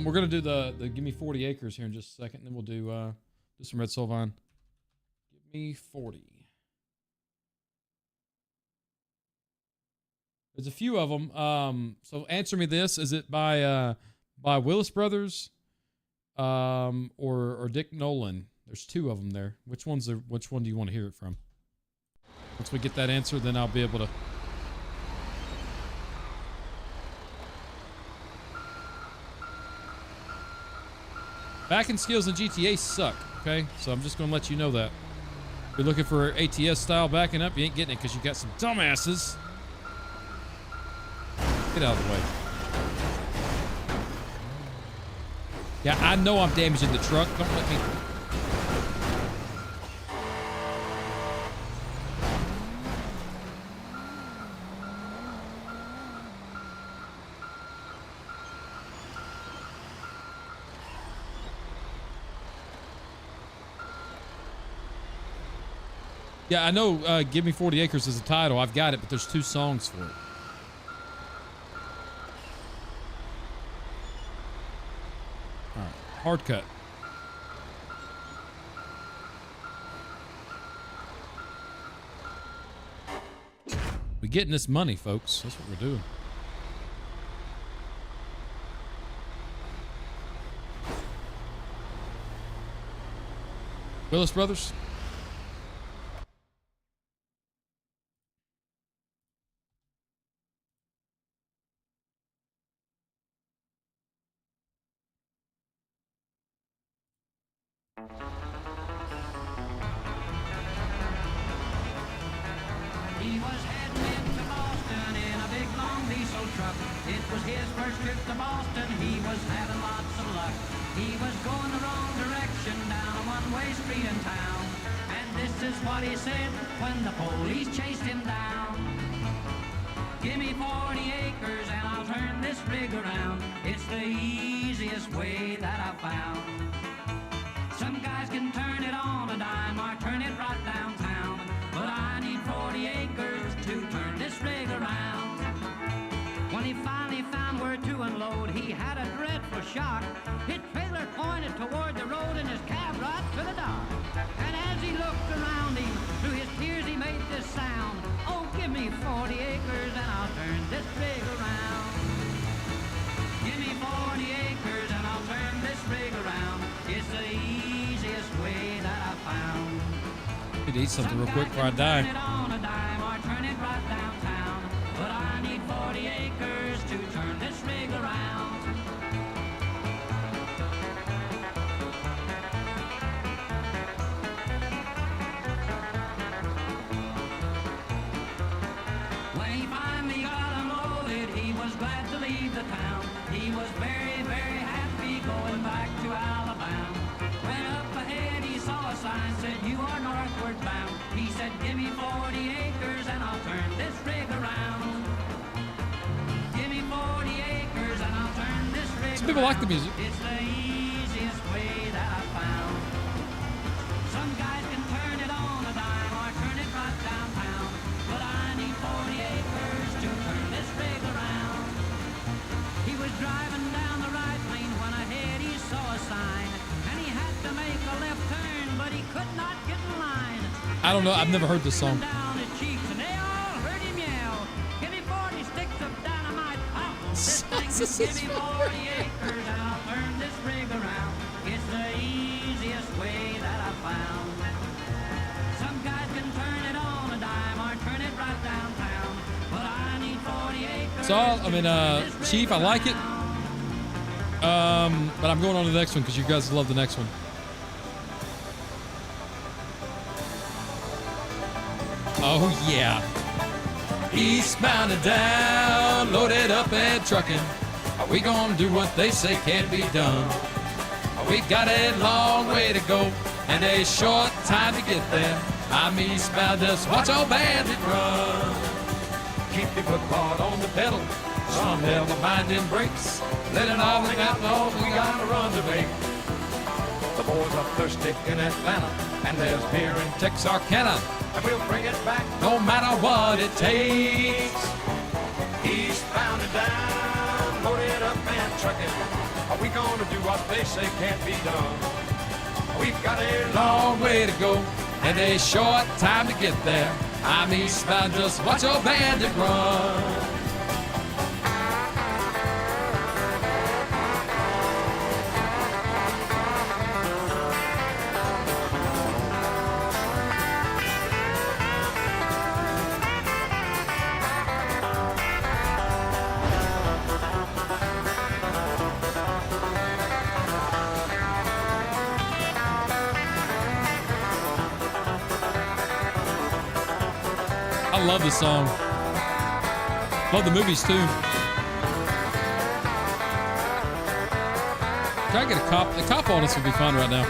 We're gonna do the Give Me 40 Acres here in just a second, and then we'll do some Red Soul Vine. Give me 40. There's a few of them. So answer me this: is it by Willis Brothers, or Dick Nolan? There's two of them there. Which one do you want to hear it from? Once we get that answer, then I'll be able to. Backing skills in GTA suck, okay? So I'm just going to let you know that. If you're looking for ATS style backing up, you ain't getting it because you got some dumbasses. Get out of the way. Yeah, I know I'm damaging the truck. Don't let me... Yeah, I know Give Me 40 Acres is the title. I've got it, but there's two songs for it. All right, hard cut. We're getting this money, folks. That's what we're doing. Willis Brothers. He was heading into Boston in a big long diesel truck. It was his first trip to Boston. He was having lots of luck. He was going the wrong direction down a one-way street in town. And this is what he said when the police chased him down. Give me 40 acres and I'll turn this rig around. It's the easiest way that I've found. Some guys can turn it on a dime or turn it right downtown. But I need 40 acres to turn this rig around. When he finally found where to unload, he had a dreadful shock. His trailer pointed toward the road and his cab right to the dock. And as he looked around him, through his tears he made this sound. Oh, give me 40 acres and I'll turn this rig around. Give me 40 acres and I'll turn this rig around. It's the easiest way that I found. Need to eat something real quick before I die. Turn it on a dime or turn it right downtown. But I need 40 acres to turn this rig around. When he finally got unloaded, he was glad to leave the town. He was very, very happy going back to Alabama. When up ahead he saw a sign said, "You are northward bound." He said, "Give me 40 acres and I'll turn this rig around. Give me 40 acres and I'll turn this rig Some people like the around. music. It's the easiest way that I found. Some guys can turn it on a dime or turn it right downtown. But I need 40 acres to turn this rig around. He was driving down the right lane when ahead he saw a sign. And he had to make a left turn, but he could not get in line. I don't know. I've never heard this song. Down his cheeks and they all heard him yell, "Give me 40 sticks of dynamite. I'll blow this thing. Give me 40 acres and I'll turn this rig around. It's the easiest way that I found. Some guys can turn it on a dime or turn it right downtown. But I need 40 acres. So, I mean, Chief, I like it. But I'm going on to the next one because you guys love the next one. Oh, yeah. Eastbound and down, loaded up and trucking. Are we gonna do what they say can't be done? We got a long way to go and a short time to get there. I'm eastbound, just watch our bandit run. Keep your foot hard on the pedal, some never mind them brakes. Let it all hang out, Lord, we got a run to make. The boys are thirsty in Atlanta, and there's beer in Texarkana, and we'll bring it back no matter what it takes. Eastbound and down, loaded up and trucking. Are we gonna do what they say can't be done? We've got a long way to go and a short time to get there. I'm eastbound, just watch your bandit run. love this song. Love the movies too. Try to get a cop on us would be fun right now.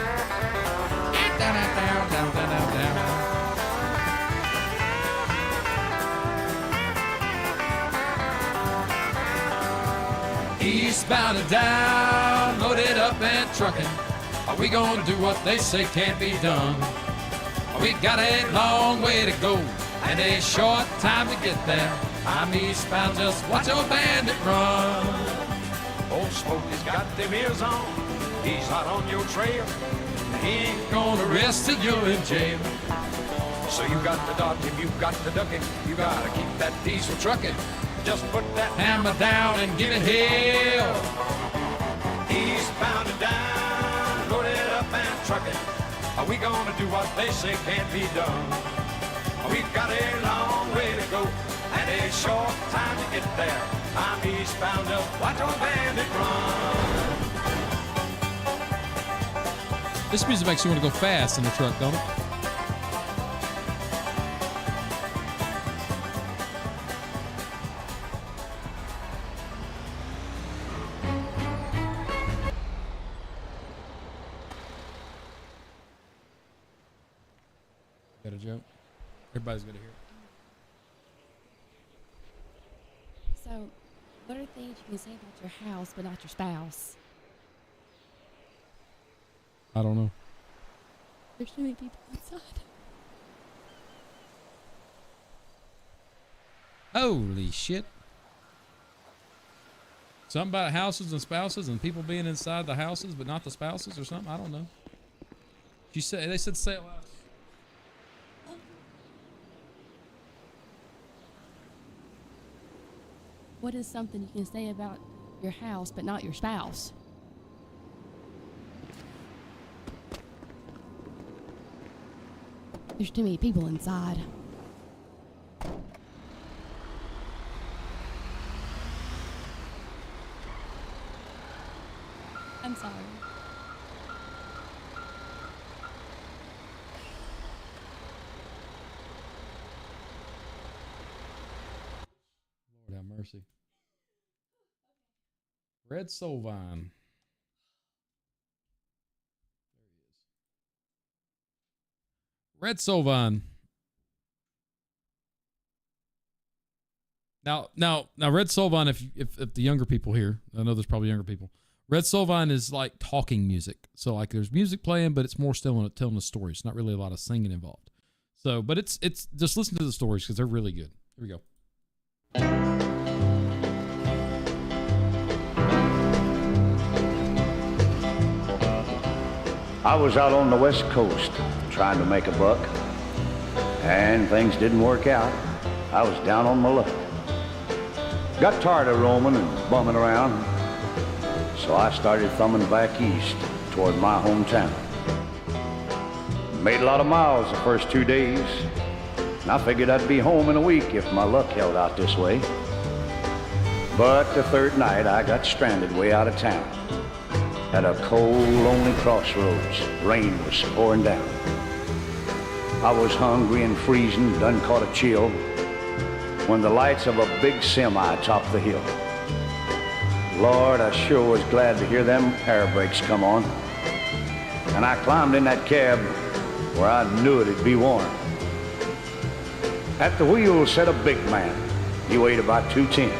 Eastbound and down, loaded up and trucking. Are we gonna do what they say can't be done? We got a long way to go and a short time to get there. I'm eastbound, just watch your bandit run. Old Smokey's got them ears on. He's hot on your trail. He ain't gonna rest till you're in jail. So you got to dodge him, you got to duck him. You gotta keep that diesel trucking. Just put that Hammer down and give it hell. eastbound and down, loaded up and trucking. Are we gonna do what they say can't be done? We've got a long way to go and a short time to get there. I'm eastbound, just watch your bandit run. This music makes you want to go fast in the truck, don't it? Got a joke? Everybody's gonna hear it. So, what are things you can say about your house but not your spouse? I don't know. There's too many people inside. Holy shit. Something about houses and spouses and people being inside the houses but not the spouses or something? I don't know. They said say it loud. What is something you can say about your house but not your spouse? There's too many people inside. I'm sorry. Lord have mercy. Red Solvine. Red Solvine. Now, Red Solvine. If the younger people here, I know there's probably younger people. Red Solvine is like talking music. So like there's music playing, but it's more still telling a story. It's not really a lot of singing involved. So, but it's just listen to the stories because they're really good. Here we go. I was out on the West Coast trying to make a buck, and things didn't work out. I was down on my luck. Got tired of roaming and bumming around, so I started thumbing back east toward my hometown. Made a lot of miles the first 2 days, and I figured I'd be home in a week if my luck held out this way. But the third night I got stranded way out of town. At a cold, lonely crossroads, rain was pouring down. I was hungry and freezing, done caught a chill, when the lights of a big semi topped the hill. Lord, I sure was glad to hear them air brakes come on. And I climbed in that cab where I knew it'd be warm. At the wheel sat a big man. He weighed about 210.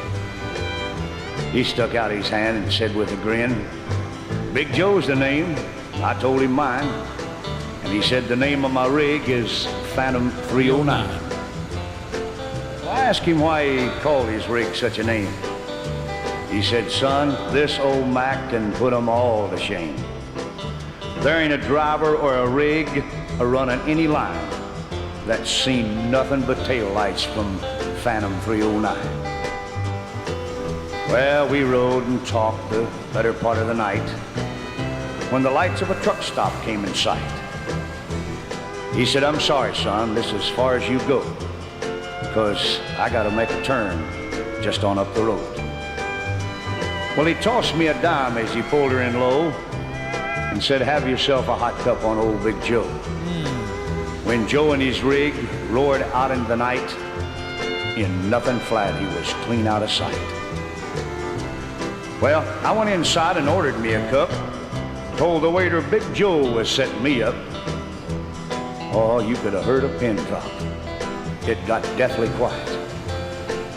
He stuck out his hand and said with a grin, "Big Joe's the name." I told him mine, and he said the name of my rig is Phantom 309. Well, I asked him why he called his rig such a name. He said, "Son, this old Mac can put 'em all to shame. There ain't a driver or a rig a-running any line that's seen nothing but taillights from Phantom 309. Well, we rode and talked the better part of the night when the lights of a truck stop came in sight. He said, "I'm sorry, son, this is as far as you go, because I gotta make a turn just on up the road." Well, he tossed me a dime as he pulled her in low and said, "Have yourself a hot cup on old Big Joe." When Joe and his rig roared out into the night, In nothing flat, he was clean out of sight. Well, I went inside and ordered me a cup. Told the waiter Big Joe was setting me up. Oh, you could have heard a pin drop. It got deathly quiet,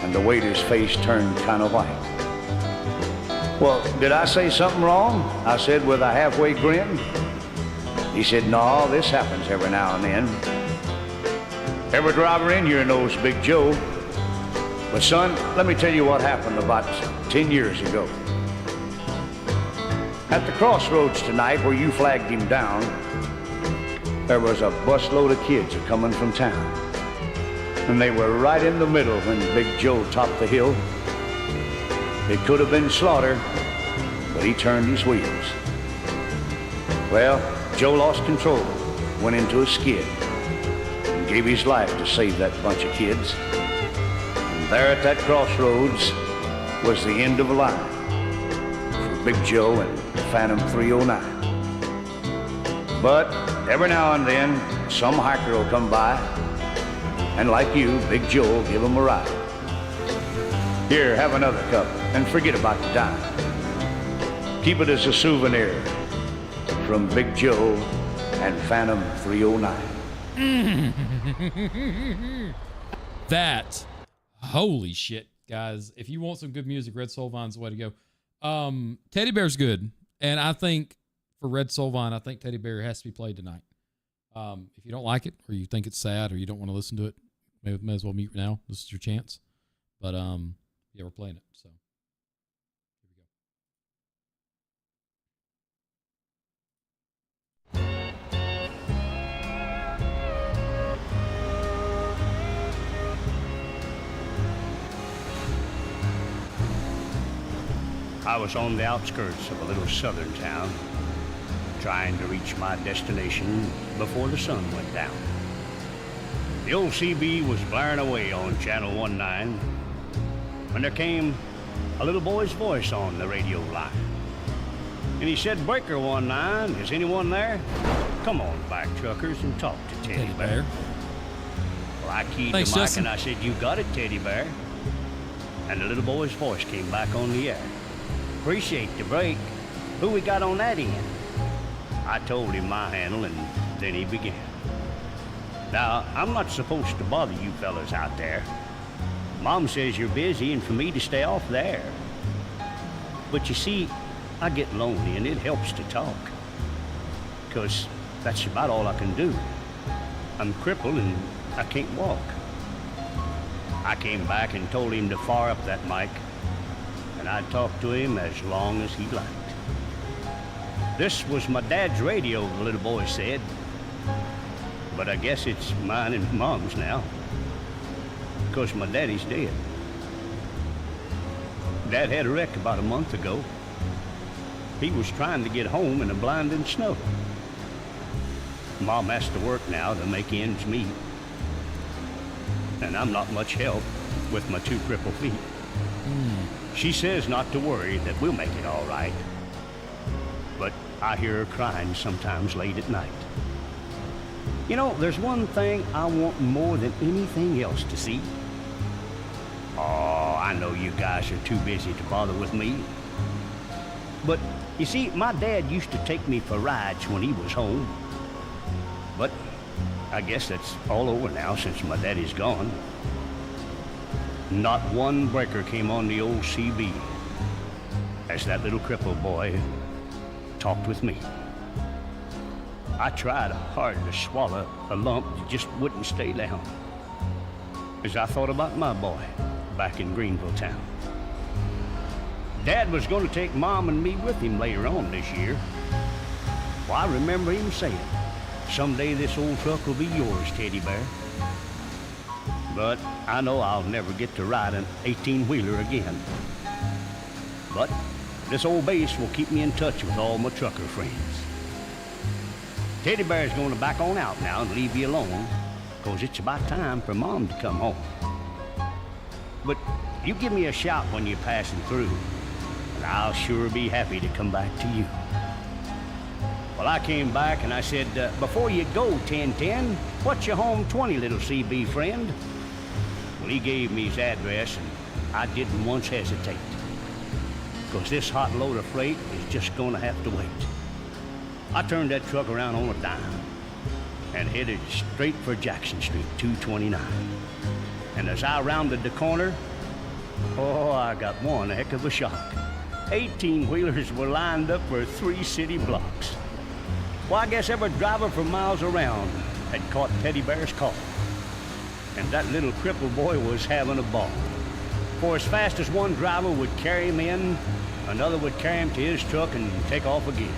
and the waiter's face turned kind of white. Well, did I say something wrong? I said with a halfway grin. He said, no, this happens every now and then. Every driver in here knows Big Joe. But son, let me tell you what happened about 10 years ago. At the crossroads tonight where you flagged him down, there was a busload of kids coming from town. And they were right in the middle when Big Joe topped the hill. It could have been slaughter, but he turned his wheels. Well, Joe lost control, went into a skid, and gave his life to save that bunch of kids. And there at that crossroads was the end of a line for Big Joe and Phantom 309. But every now and then, some hiker will come by, and like you, Big Joe will give him a ride. Here, have another cup, and forget about the dime. Keep it as a souvenir from Big Joe and Phantom 309. That, holy shit, guys. If you want some good music, Red Soul Vine's the way to go. Teddy Bear's good. And I think for Red Soul Vine, I think Teddy Bear has to be played tonight. If you don't like it, or you think it's sad, or you don't want to listen to it, may as well mute now. This is your chance. But yeah, we're playing it. So here we go. I was on the outskirts of a little southern town, trying to reach my destination before the sun went down. The old CB was blaring away on Channel 19 when there came a little boy's voice on the radio line. And he said, "Breaker 19, is anyone there? Come on back, truckers, and talk to Teddy Bear." Well, I keyed Thanks, the mic Justin. and I said, "You got it, Teddy Bear." And the little boy's voice came back on the air. "Appreciate the break. Who we got on that end?" I told him my handle, and then he began. "Now, I'm not supposed to bother you fellas out there. Mom says you're busy and for me to stay off the air. But you see, I get lonely and it helps to talk. 'Cause that's about all I can do. I'm crippled and I can't walk." I came back and told him to fire up that mic, and I'd talk to him as long as he liked. "This was my dad's radio," the little boy said. "But I guess it's mine and Mom's now, 'cause my daddy's dead. Dad had a wreck about a month ago. He was trying to get home in the blinding snow. Mom has to work now to make ends meet. And I'm not much help with my 2 crippled feet. She says not to worry, that we'll make it all right. But I hear her crying sometimes late at night. You know, there's one thing I want more than anything else to see. Oh, I know you guys are too busy to bother with me. But, you see, my dad used to take me for rides when he was home. But I guess that's all over now since my daddy's gone. Not one breaker came on the old CB as that little crippled boy talked with me. I tried hard to swallow a lump that just wouldn't stay down as I thought about my boy back in Greenville town. Dad was going to take Mom and me with him later on this year. Well, I remember him saying, "Someday this old truck will be yours, Teddy Bear." But I know I'll never get to ride an 18-wheeler again. But this old base will keep me in touch with all my trucker friends. Teddy Bear's going to back on out now and leave you alone, 'cause it's about time for Mom to come home. But you give me a shout when you're passing through, and I'll sure be happy to come back to you. Well, I came back and I said, "Before you go, 1010, what's your home 20, little CB friend?" Well, he gave me his address, and I didn't once hesitate. Because this hot load of freight is just going to have to wait. I turned that truck around on a dime and headed straight for Jackson Street, 229. And as I rounded the corner, oh, I got one heck of a shock. 18-wheelers were lined up for 3 city blocks. Well, I guess every driver for miles around had caught Teddy Bear's call. And that little crippled boy was having a ball. For as fast as one driver would carry him in, another would carry him to his truck and take off again.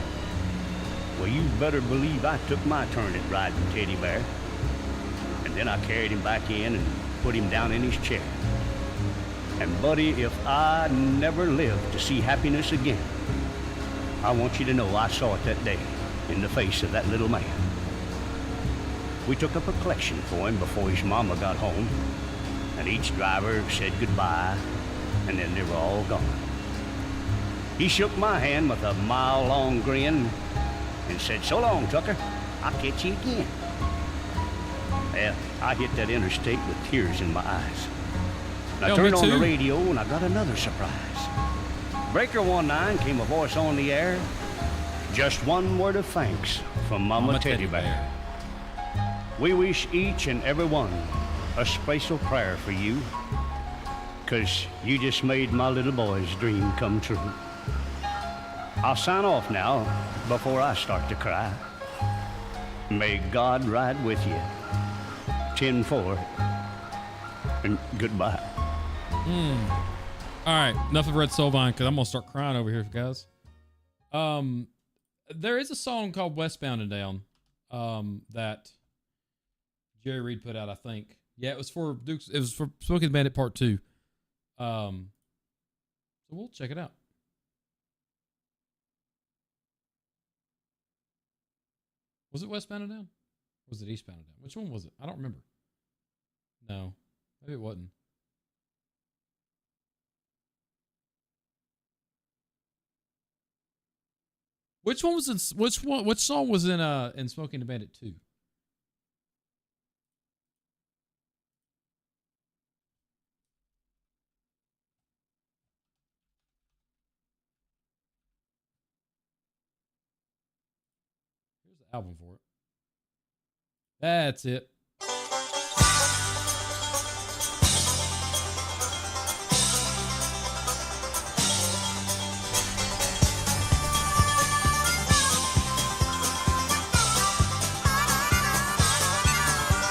Well, you better believe I took my turn at riding Teddy Bear. And then I carried him back in and put him down in his chair. And buddy, if I never live to see happiness again, I want you to know I saw it that day in the face of that little man. We took up a collection for him before his mama got home, and each driver said goodbye, and then they were all gone. He shook my hand with a mile-long grin and said, "So long, Tucker. I'll catch you again." Well, I hit that interstate with tears in my eyes. And I turned on the radio, and I got another surprise. Breaker 19 came a voice on the air. Just one word of thanks from Mama Teddy Bear. We wish each and every one a special prayer for you, 'cause you just made my little boy's dream come true. I'll sign off now before I start to cry. May God ride with you. 10-4, and goodbye. All right, enough of Red Soul Vine, because I'm gonna start crying over here, guys. There is a song called Westbound and Down that Jerry Reed put out, I think. Yeah, it was for Duke's. It was for Smoking Bandit Part 2. So we'll check it out. Was it Westbound and Down? Or was it Eastbound and Down? Which one was it? I don't remember. No, maybe it wasn't. Which one was in which song was in Smoking the Bandit 2? Here's the album for it. That's it.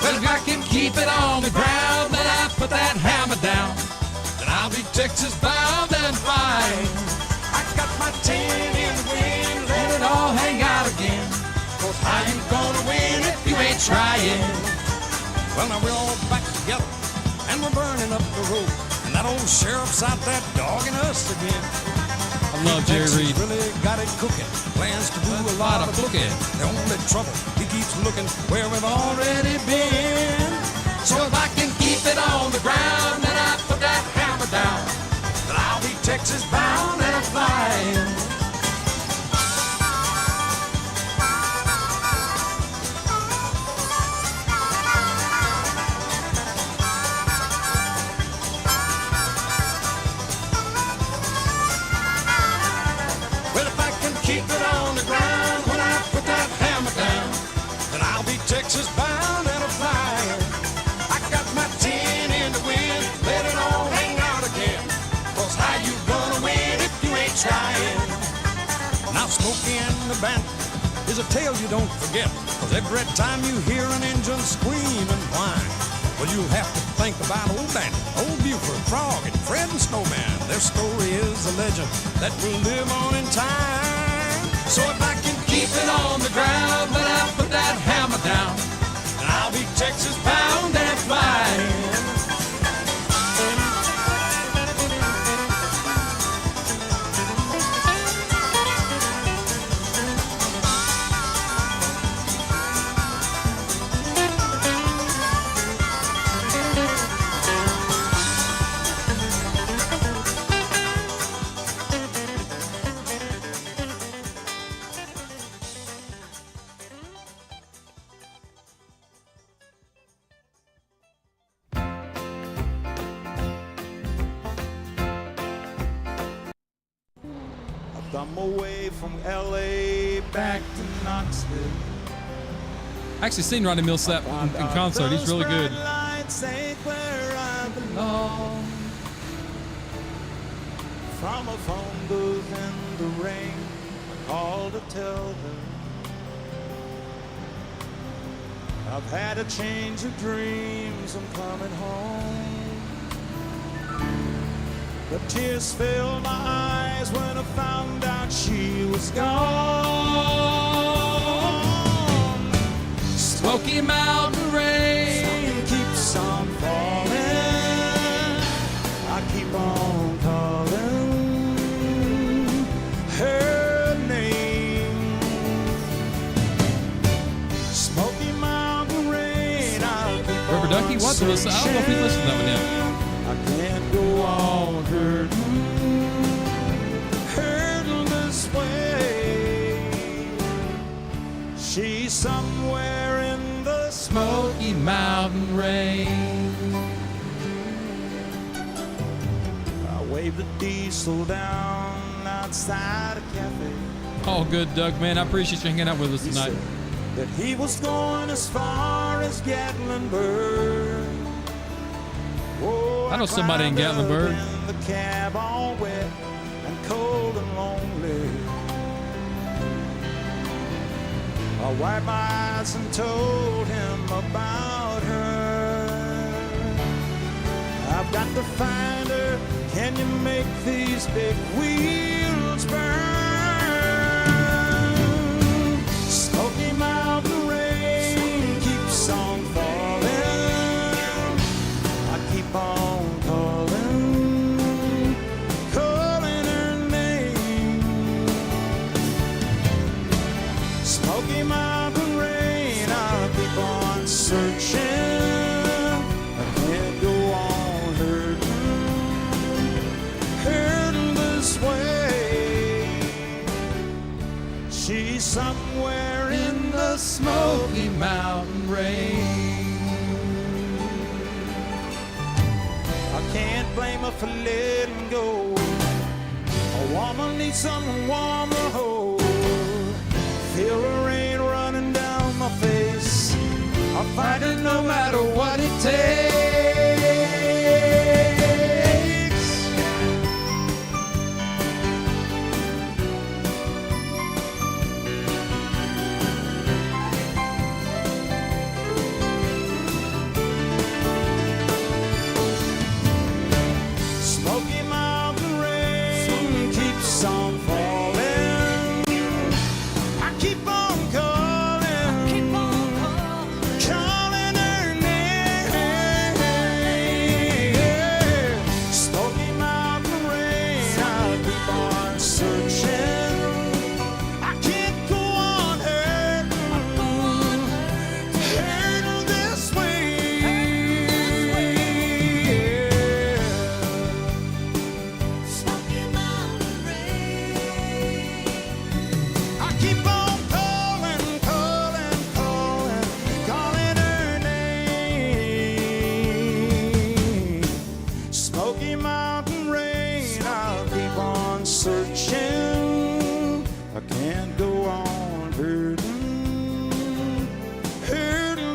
Well, if I can keep it on the ground, then I put that hammer down. Then I'll be Texas bound and fine. I got my tin in the wind, let it all hang out again. 'Cause I ain't gonna win if you ain't trying. Well, now we're all back together, and we're burning up the road. And that old sheriff's out there dogging us again. I love Jerry Reed. Really got it cooking. Plans to do a lot of booking. The only trouble, he keeps looking where we've already been. So if I can keep it on the ground, then I put that hammer down. Then I'll be Texas bound and flying. Keep it on the ground when I put that hammer down. Then I'll be Texas bound and flying. I got my tin in the wind, let it all hang out again. 'Cause how you gonna win if you ain't trying? Now Smokey and the Bandit is a tale you don't forget. 'Cause every time you hear an engine scream and whine, well, you'll have to think about old Bandit, old Buford, Frog, and Fred and Snowman. Their story is a legend that will live on in time. So if I can keep it on the ground, then I'll put that hammer down. And I'll be Texas bound and flying. Come away from LA back to Knoxville. I actually seen Ronnie Millsap in concert. He's really good. Lights ain't where I belong. From a phone booth in the rain, I called to tell her I've had a change of dreams, I'm coming home. The tears filled my eyes when I found out she was gone. Smoky Mountain rain keeps on falling. I keep on calling her name. Smoky Mountain rain. Rubber Ducky? What? I don't know if he listened to that one yet. I can't go on hurting this way. She's somewhere in the Smoky Mountain rain. I waved the diesel down outside a cafe. All good, Doug, man. I appreciate you hanging out with us tonight. That he was going as far as Gatlinburg. Oh, I know somebody in Gatlinburg. In the cab all wet and cold and lonely. I wiped my eyes and told him about her. I've got to find her. Can you make these big wheels burn? Smoky Mountain rain keeps on falling. I keep on calling, calling her name. Smoky Mountain rain, I'll keep on searching. I can't go on hurting this way. She's somewhere in the Smoky Mountain rain. I can't blame her for letting go. A woman needs someone warm to hold. Feel the rain running down my face. I'll fight it no matter what it takes. Smoky Mountain rain keeps on falling. I keep on calling, calling her name. Smoky Mountain rain, I'll keep on searching. I can't go on hurting this way. I keep on calling, calling, calling, calling her name. Smoky Mountain rain, I'll keep on searching. I can't go on hurting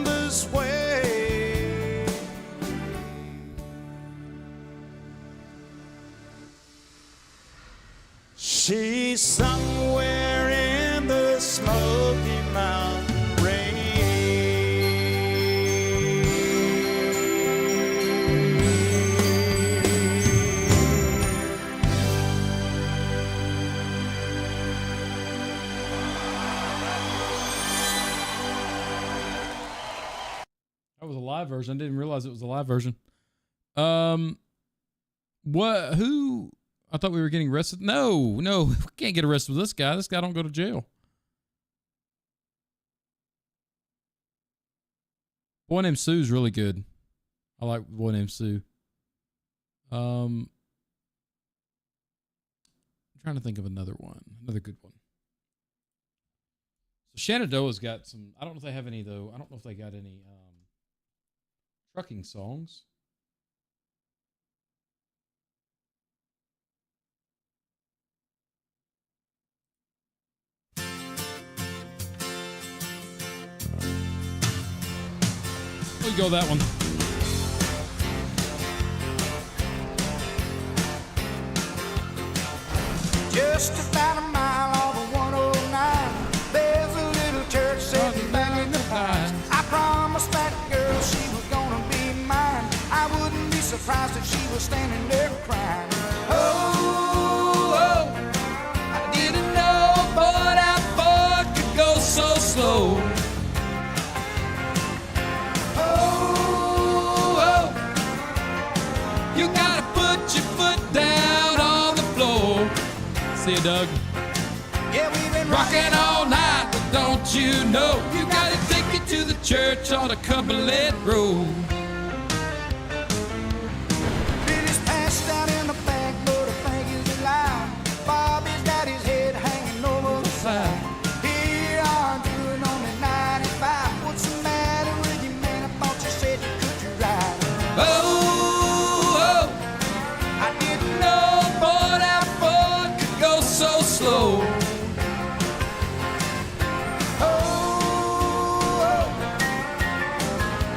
this way. She's somewhere in the Smoky Mountain That was a live version. I didn't realize it was a live version. What? Who? I thought we were getting arrested. No, we can't get arrested with this guy. This guy don't go to jail. Boy Named Sue's really good. I like Boy Named Sue. I'm trying to think of another good one. So Shenandoah's got some. I don't know if they have any though. I don't know if they got any trucking songs. We go that one. Just about a mile off of 109, there's a little church sitting back in the pines. I promised that girl she was gonna be mine. I wouldn't be surprised if she was standing there crying. Oh, I didn't know, but that boy could go so slow. Oh, you gotta put your foot down on the floor. See you, Doug. Yeah, we've been Rocking all night, but don't you know you gotta take me to the church on the Cumberland Road. Billy's passed out in the back, but I think he's alive. Bobby's got his head hanging over the side. Here I'm doing only 95. What's the matter with you, man? I thought you said you could ride. Oh, I didn't no, boy, that boy could go so slow.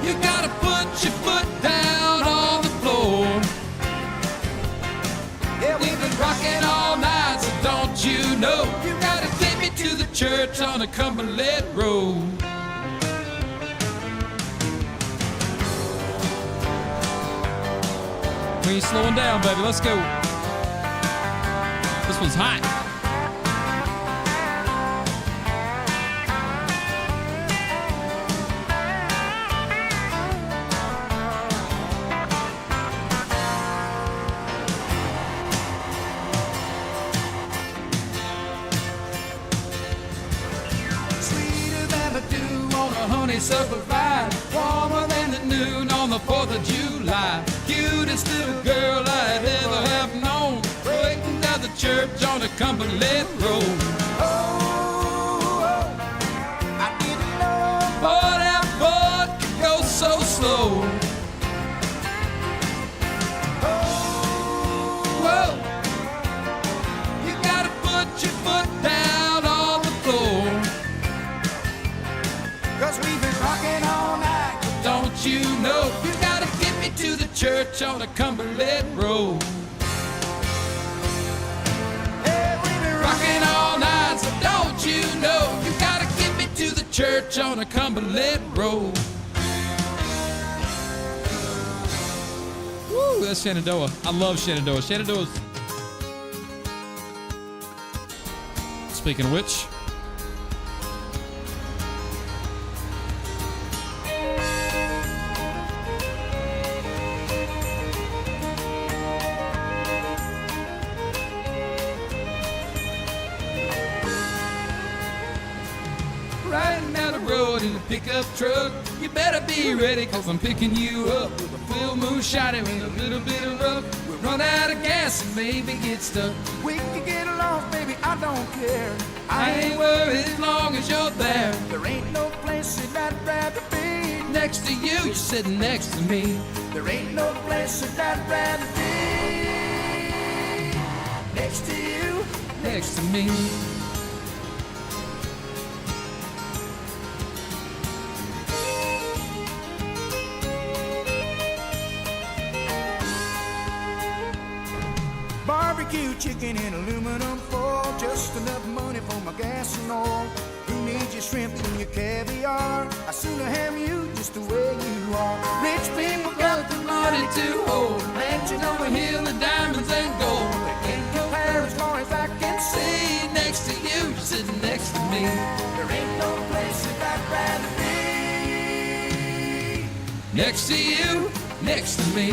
You gotta put your foot down on the floor. Yeah, We've been rocking all night, so don't you know you gotta take me to the church on the Cumberland Road. We ain't slowing down, baby. Let's go. This one's hot. Sweeter than the dew on a honeysuckle vine, warmer than the noon on the 4th of July. Cutest little girl I'd ever have known, waiting at the church on the Cumberland Road. I didn't know. Boy, that boy could go so slow. Whoa, you gotta put your foot down on the floor. 'Cause we've been rocking all night. Don't you know you gotta get me to the church on the Cumberland Road. Yeah, we've been Rocking all night, so don't you know you gotta get me to the church on the Cumberland Road. Woo, that's Shenandoah. I love Shenandoah. Shenandoah's. Speaking of which, Riding down the road in a pickup truck, you better be ready, 'cause I'm picking you up with a full moon shining with a little bit of rough. We'll run out of gas and maybe get stuck. We can get along, baby, I don't care. I ain't worried as long as you're there. There ain't no place that I'd rather be. Next to you, you're sitting next to me. There ain't no place that I'd rather be. Next to you. Next to me. Barbecue chicken in aluminum foil, just enough money for my gas and oil. Who needs your shrimp and your caviar? I sooner have you just the way you are. Rich people got the money to hold, mansions on a hill of diamonds and gold. They can't compare as far as I can see. See, next to you, you're sitting next to me. There ain't no place that I'd rather be. Next to you, next to me.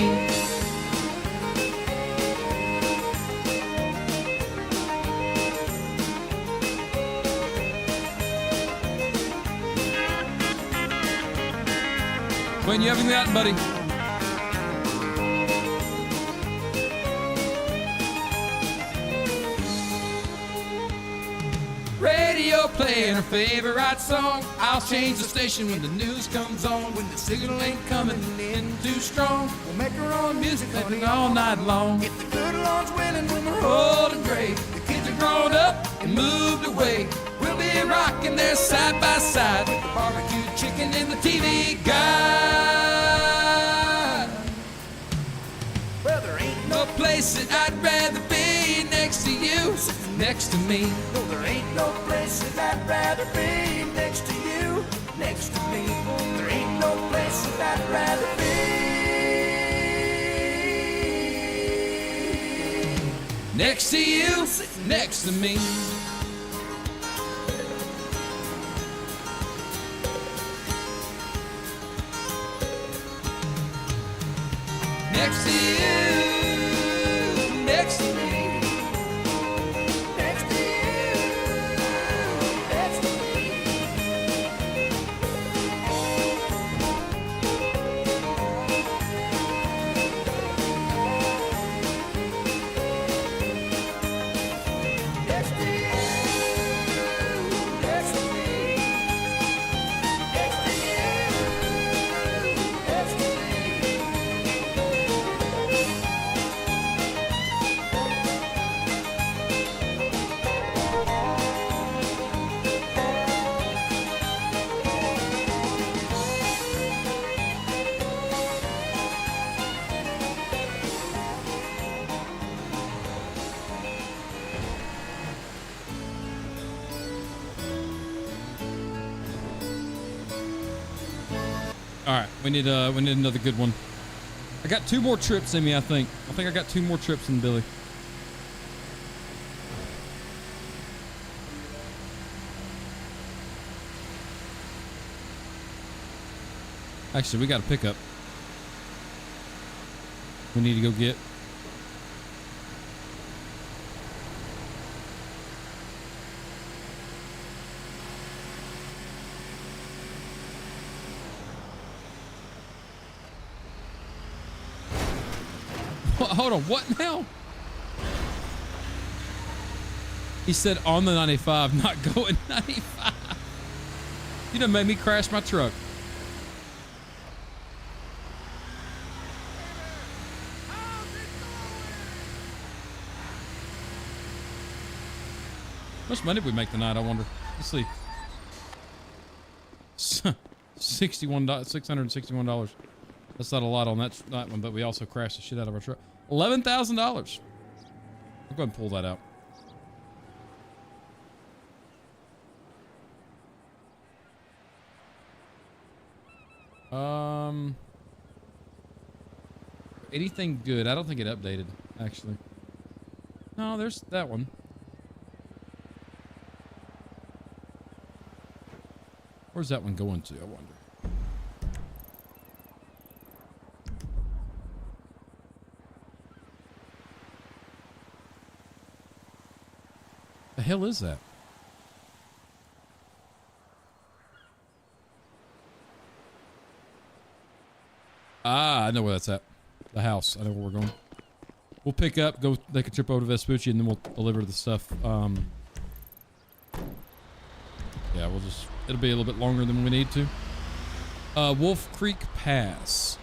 when you having that, buddy? Radio playing her favorite song. I'll change the station when the news comes on. When the signal ain't coming in too strong, we'll make our own music, honey, all night long. If the good Lord's willing, when we're Old and gray, the kids are grown up and moved away. We'll be rocking there side by side with the barbecue chicken and the TV guide. place that I'd rather be next to you, next to me. No, there ain't no place that I'd rather be next to you, next to me. There ain't no place that I'd rather be. Next to you, next to me. Next to you, next to me. Next to you, next to me. Next to you, next to me. Next to you, next to me. All right, we need another good one. I got 2 more trips in me, I think. I got 2 more trips in Billy. Actually, we got a pickup. We need to go get. Hold on, what now? He said on the 95, not going 95. You done made me crash my truck. How much money did we make tonight, I wonder? Let's see. $661. That's not a lot on that one, but we also crashed the shit out of our truck. $11,000. I'll go ahead and pull that out. Anything good? I don't think it updated, actually. No, there's that one. Where's that one going to, I wonder? The hell is that? Ah, I know where that's at. The house. I know where we're going. We'll pick up, go take a trip over to Vespucci, and then we'll deliver the stuff. Yeah, we'll just... It'll be a little bit longer than we need to. Wolf Creek Pass.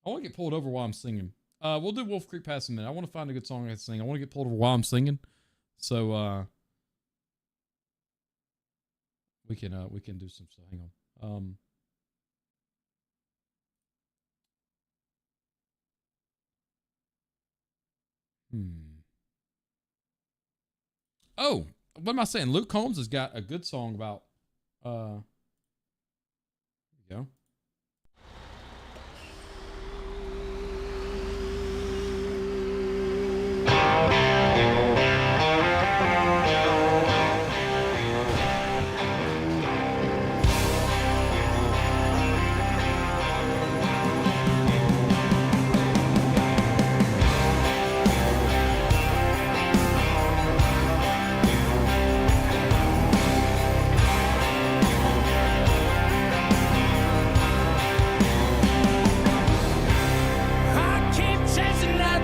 I want to get pulled over while I'm singing. We'll do Wolf Creek Pass in a minute. I want to find a good song I can sing. I want to get pulled over while I'm singing. So, we can do some stuff. Hang on. Oh, what am I saying? Luke Combs has got a good song about, here we go.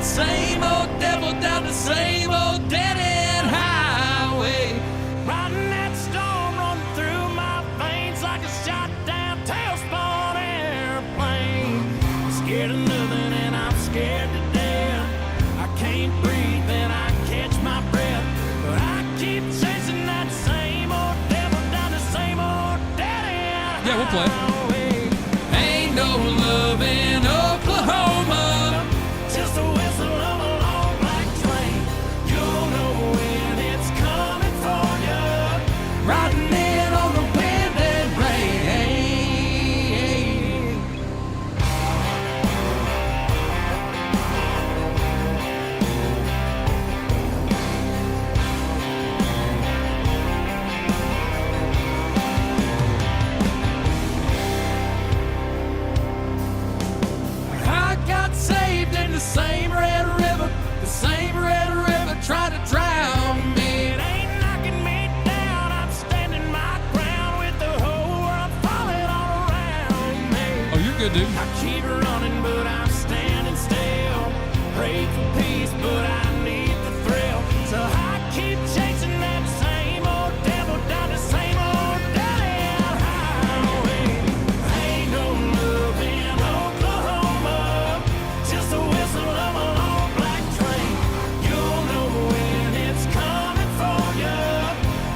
Same old devil down the same old dead-end highway. Riding that storm running through my veins like a shot down tailspin airplane. I'm scared of nothing and I'm scared to death. I can't breathe and I catch my breath, but I keep chasing that same old devil down the same old dead-end Yeah, we'll play. Ain't no love in Oklahoma. Just a whistle of a long black train. You'll know when it's coming for you. Riding in on the wind and rain. I got saved in the same red river. The same red river tried to drown me. It ain't knocking me down. I'm standing my ground with the whole world falling all around me. Oh, you're good, dude. I keep running, but I'm standing still. Pray for peace, but I need the thrill. So I keep chasing that same old devil down the same old dead highway. Ain't no love in Oklahoma. Just a whistle of a long black train. You'll know when it's coming for you.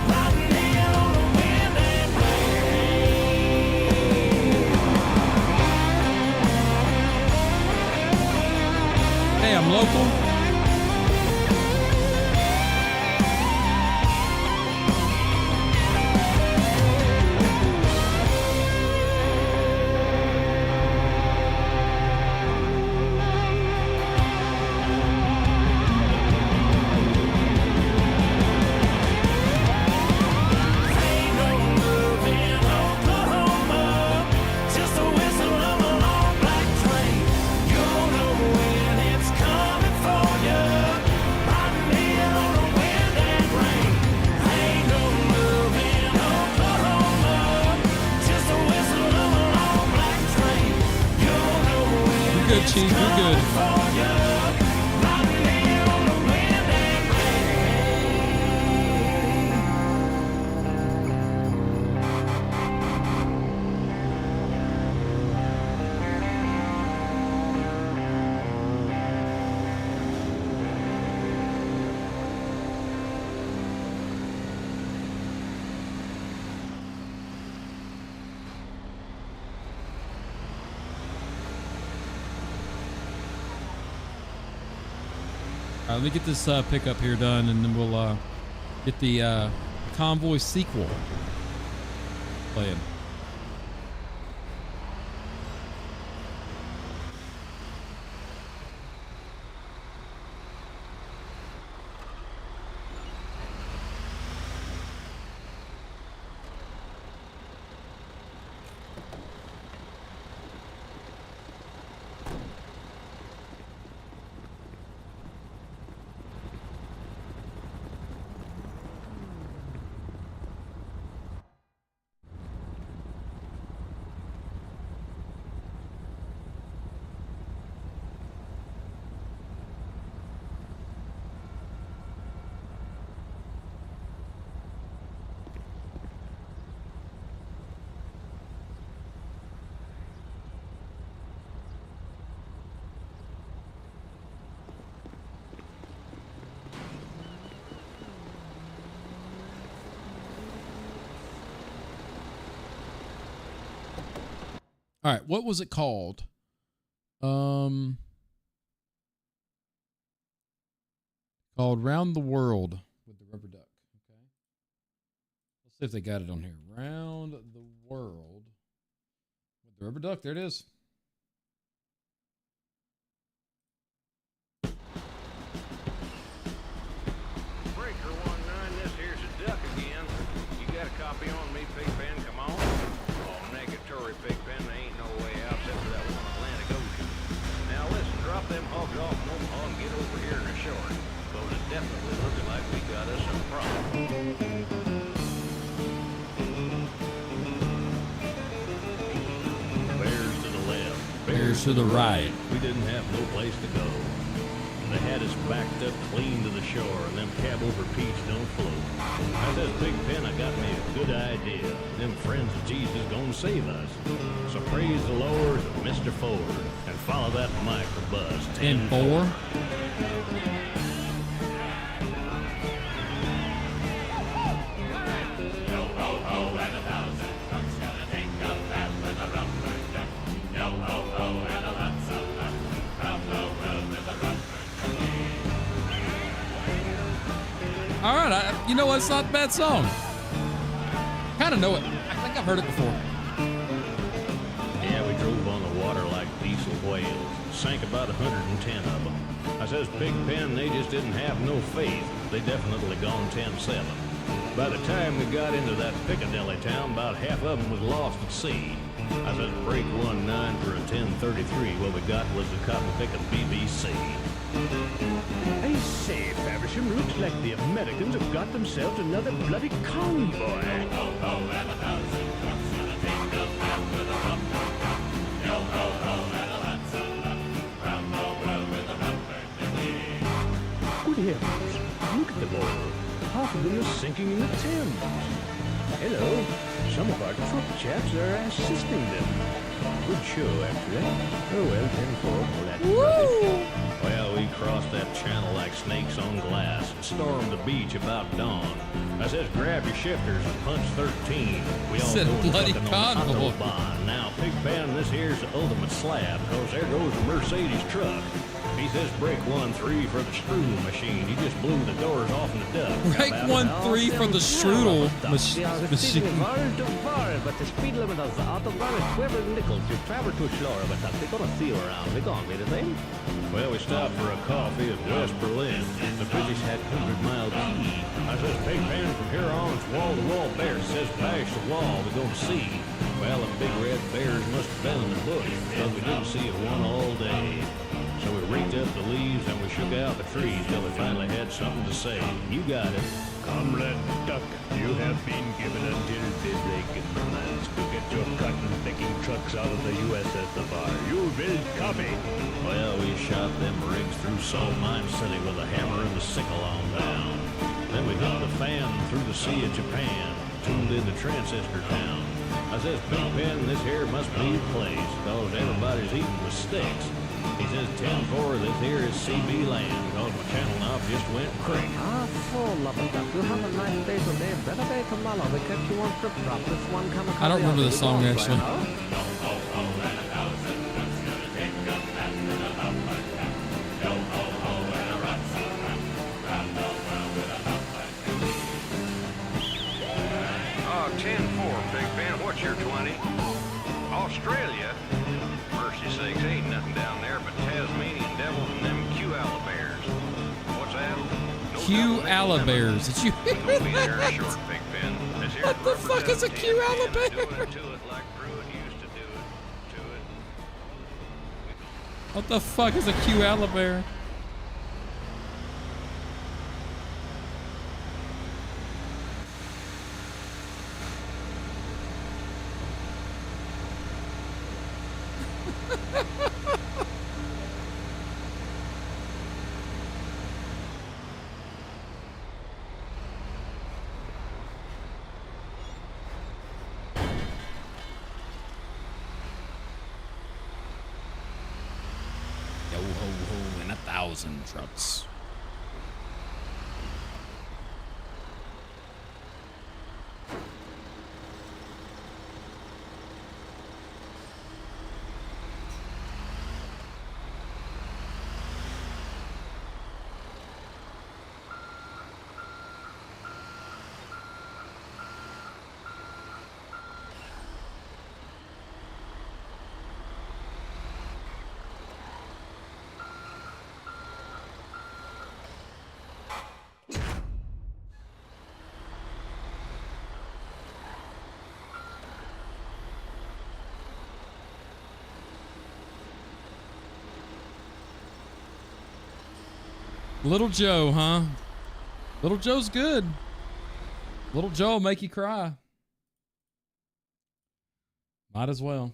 Riding in on the wind and rain. Hey, I'm local. Ain't no love in Oklahoma. Just a whistle of a long black train. You'll know when it's coming for you. Riding in on the wind and rain. Ain't no love in Oklahoma. Just a whistle of a long black train. You'll know when You're good, Chief. You're good. for you. Riding in on the wind and All right, let me get this pickup here done, and then we'll get the Convoy sequel playing. All right, what was it called? Called Round the World with the Rubber Duck. Okay. Let's see if they got it on here. Round the World with the Rubber Duck. There it is. Breaker 19, this here's a duck again. You got a copy on me, Pigpen? Come on. Oh, negatory, Pigpen. There ain't no way out except for that one Atlantic Ocean. Now listen, drop them hogs off in Omaha and get over here in the shore. Though it's definitely looking like we got us some problem. Bears to the left. Bears to the right. We didn't have no place to go. They had us backed up clean to the shore, and them cab over peach don't float. I says, Big Pen, I got me a good idea. Them friends of Jesus gonna save us. So praise the Lord, Mr. Ford, and follow that microbus. 10-4. and 1,000 trucks gonna take a All right, you know what? It's not a bad song. Kind of know it. I think I've heard it before. Yeah, we drove on the water like diesel whales. Sank about 110 of them. I says, Pigpen, they just didn't have no faith. They definitely gone 10-7. By the time we got into that Piccadilly town, about half of them was lost at sea. I says, break 1-9 for a 1033. What we got was the cotton-picking BBC. I say, Faversham, looks like the Americans have got themselves another bloody convoy. Good heavens, look at them all. Half of them are sinking in the Thames. Hello, some of our truck chaps are assisting them. Good show after that. Oh well, 10-4, all that rubbish. Well, we crossed that channel like snakes on glass and stormed the beach about dawn. I says, grab your shifters and punch 13. We all Said go bloody fucking on convoy. Autobahn. Now, Pigpen, this here's the ultimate slab, because there goes the Mercedes truck. He says, break 1-3 for the strudel machine. He just blew the doors off in the duck. Break 1-3 for the strudel machine. But the speed limit of the Autobahn is 12 nickels. You travel too slow, but they're gonna see you around. We're gonna be the same. Well, we stopped for a coffee at West Berlin. The British had 100-mile key. I says, Pigpen, from here on, it's wall-to-wall bears. Says, bash the wall, we're gonna see. Well, the big red bears must have been in the bush, because we didn't see a one all day. So we raked up the leaves and we shook out the trees till we finally had something to say. You got it. Comrade Duck, you have been given until daybreak in Murmansk to get your cotton-picking trucks out of the USS bar. You will copy. Well, we shot them rigs through Salt Mine City with a hammer and a sickle on down. Then we hit the fan through the Sea of Japan, tuned into Transistor Town. I says, Pigpen, this here must be the place, cause everybody's eating with sticks. He says 10-4, this here is CB land, cause my channel knob just went crick. Ah, full of it. You have a nice day today. Better day tomorrow. We kept you on flip-flop. This one coming. I don't remember the song, actually. Oh, 10-4, Pigpen. What's your 20? Australia? Mercy sakes, ain't nothing down there but Tasmanian devils and them Q-Ala-bears. What's that? No Q-Ala-bears. Did you hear Don't be there that? short, Pigpen. This here's What the fuck is a representative Q-Ala-bear? doing it to it like Pruitt used to do it to it. What the fuck is a Q-Ala-bear? Yo ho ho in 1,000 trucks. Little Joe, huh? Little Joe's good. Little Joe will make you cry. Might as well.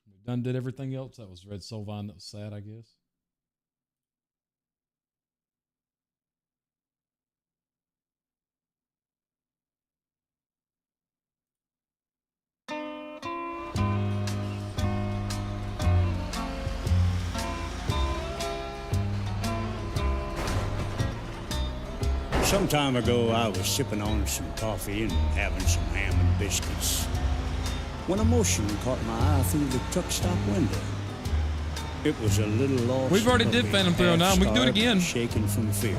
We done did everything else. That was Red Solvine. That was sad, I guess. Some time ago, I was sipping on some coffee and having some ham and biscuits when a motion caught my eye through the truck stop window. It was a little lost We've already did puppy, Phantom 309. We can do it half-starved, again. shaking from fear.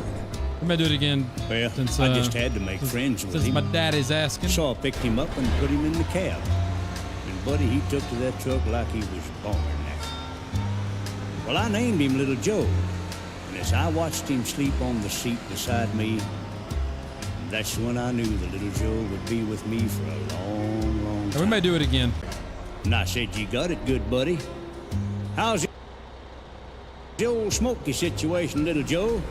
We may do it again. Well, since, I just had to make friends with since him. my daddy's asking. So I picked him up and put him in the cab. And buddy, he took to that truck like he was born there. Well, I named him Little Joe. And as I watched him sleep on the seat beside me, that's when I knew that Little Joe would be with me for a long, long time. We may do it again. And I said, you got it, good buddy. How's the old Smoky situation, Little Joe?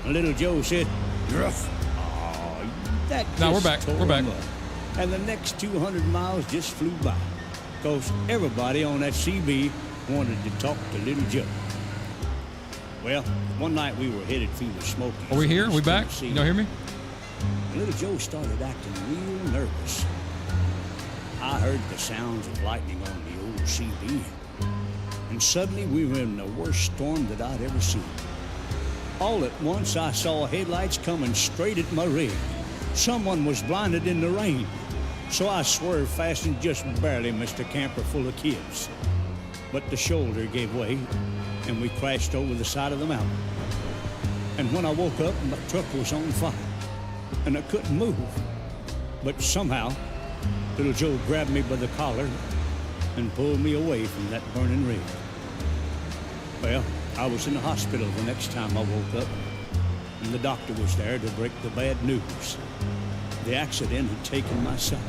And Little Joe said, rough. Oh, that No, we're just back. tore We're back. him up. And the next 200 miles just flew by. Because everybody on that CB wanted to talk to Little Joe. Well, one night we were headed through the Smokies. Are we here? Are we back? Tennessee. You don't hear me? And Little Joe started acting real nervous. I heard the sounds of lightning on the old CB. And suddenly we were in the worst storm that I'd ever seen. All at once I saw headlights coming straight at my rig. Someone was blinded in the rain. So I swerved fast and just barely missed a camper full of kids. But the shoulder gave way and we crashed over the side of the mountain. And when I woke up, my truck was on fire and I couldn't move. But somehow, Little Joe grabbed me by the collar and pulled me away from that burning rig. Well, I was in the hospital the next time I woke up, and the doctor was there to break the bad news. The accident had taken my son.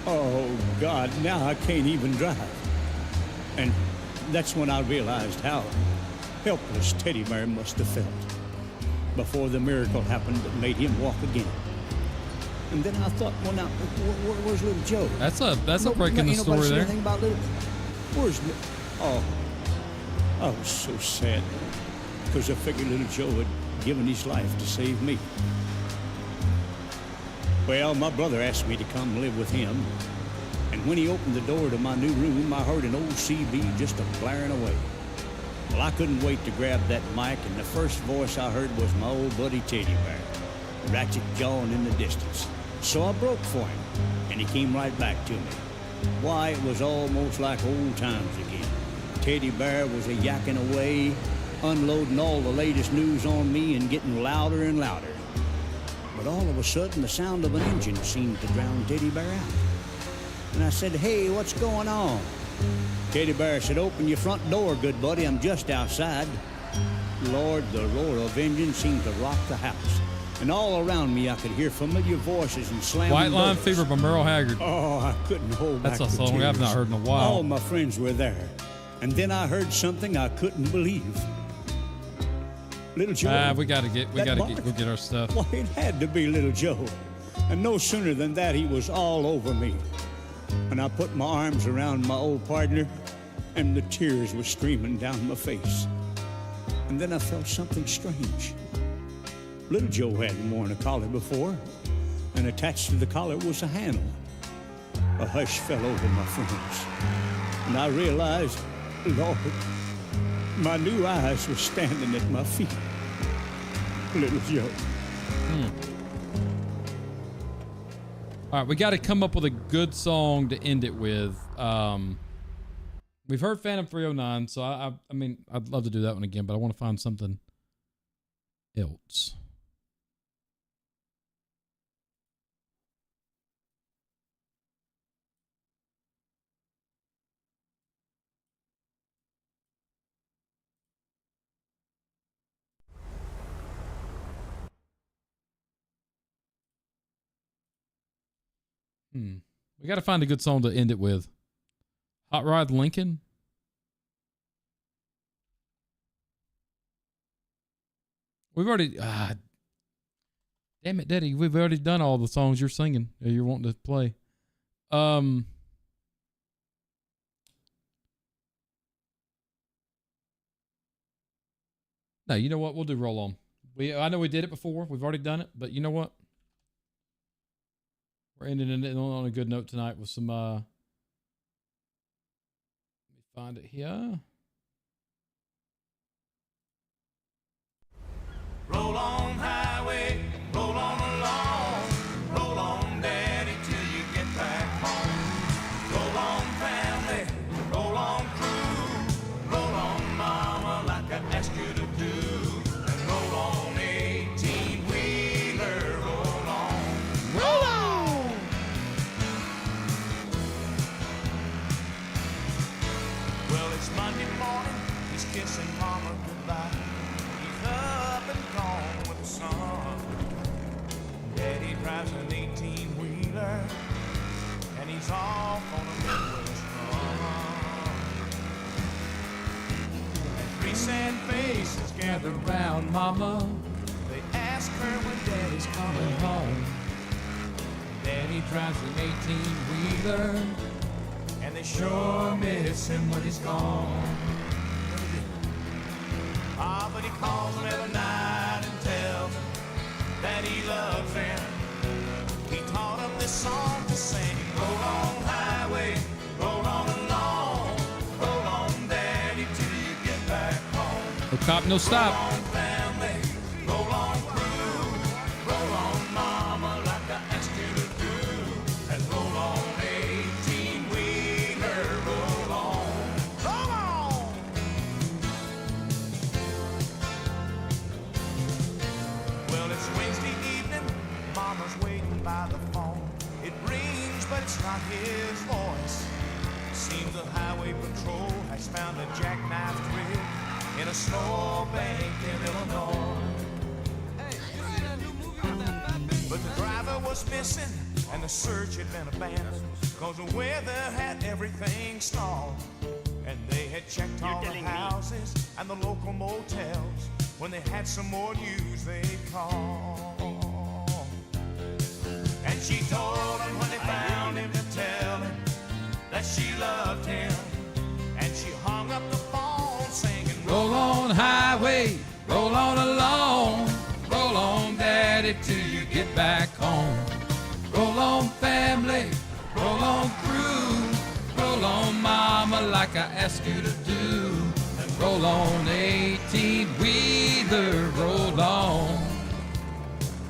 Oh, God, now I can't even drive. And that's when I realized how helpless Teddy Bear must have felt before the miracle happened that made him walk again. And then I thought, well, now, where's Little Joe? That's a break in the story there. Anything about Little? Where's? Oh, I was so sad because I figured Little Joe had given his life to save me. Well, my brother asked me to come live with him, and when he opened the door to my new room, I heard an old CB just a-blaring away. Well, I couldn't wait to grab that mic, and the first voice I heard was my old buddy Teddy Bear, ratchet jawing in the distance. So I broke for him, and he came right back to me. Why, it was almost like old times again. Teddy Bear was a-yakking away, unloading all the latest news on me and getting louder and louder. But all of a sudden, the sound of an engine seemed to drown Teddy Bear out. And I said, hey, what's going on? Teddy Bear said, open your front door, good buddy, I'm just outside. Lord, the roar of engine seemed to rock the house. And all around me, I could hear familiar voices and slamming White Line doors. Fever by Merle Haggard. Oh, I couldn't hold That's back a the song I've tears. not heard in a while. All my friends were there. And then I heard something I couldn't believe. Little Joe. We gotta get our stuff. Why, it had to be Little Joe. And no sooner than that, he was all over me. And I put my arms around my old partner, and the tears were streaming down my face. And then I felt something strange. Little Joe hadn't worn a collar before, and attached to the collar was a handle. A hush fell over my friends, and I realized, Lord, my new eyes were standing at my feet. Little Joe. All right, we got to come up with a good song to end it with. We've heard Phantom 309, so I mean, I'd love to do that one again, but I want to find something else. We got to find a good song to end it with. Hot Rod Lincoln. We've already, damn it, Daddy, we've already done all the songs you're singing or you're wanting to play. No, you know what? We'll do Roll On. I know we did it before. We've already done it, but you know what? We're ending it on a good note tonight with some, let me find it here. Roll on highway, roll on along, roll on daddy till you get back home. Roll on family, roll on crew, roll on mama like I asked you to do. And roll on 8 Monday morning, he's kissing mama goodbye. He's up and gone with the sun. Daddy drives an 18-wheeler, and he's off on a Midwest run. And three sad faces gather round mama. They ask her when Daddy's coming home. Daddy drives an 18-wheeler, and they sure miss him when he's gone. Ah, but he calls them every night and tells them that he loves them. He taught them this song to sing. Roll on highway, roll on along, roll on Daddy till you get back home. No cop, no stop. Roll on family, roll on crew, roll on mama like I asked you to do, and roll on 18-wheeler, roll on, roll on. Well, it's Wednesday evening, mama's waiting by the phone. It rings, but it's not his voice. Seems the highway patrol has found a jackknife rig in a snowbank in Illinois. But the driver was missing and the search had been abandoned, cause the weather had everything stalled. And they had checked all the houses and the local motels. When they had some more news they'd call. And she told him when they found him to tell him that she loved him. And she hung up the phone singing, Roll on highway, roll on along, roll on Daddy till you get back home. Roll on family, roll on crew, roll on mama like I asked you to do. And roll on 18-wheeler, roll on.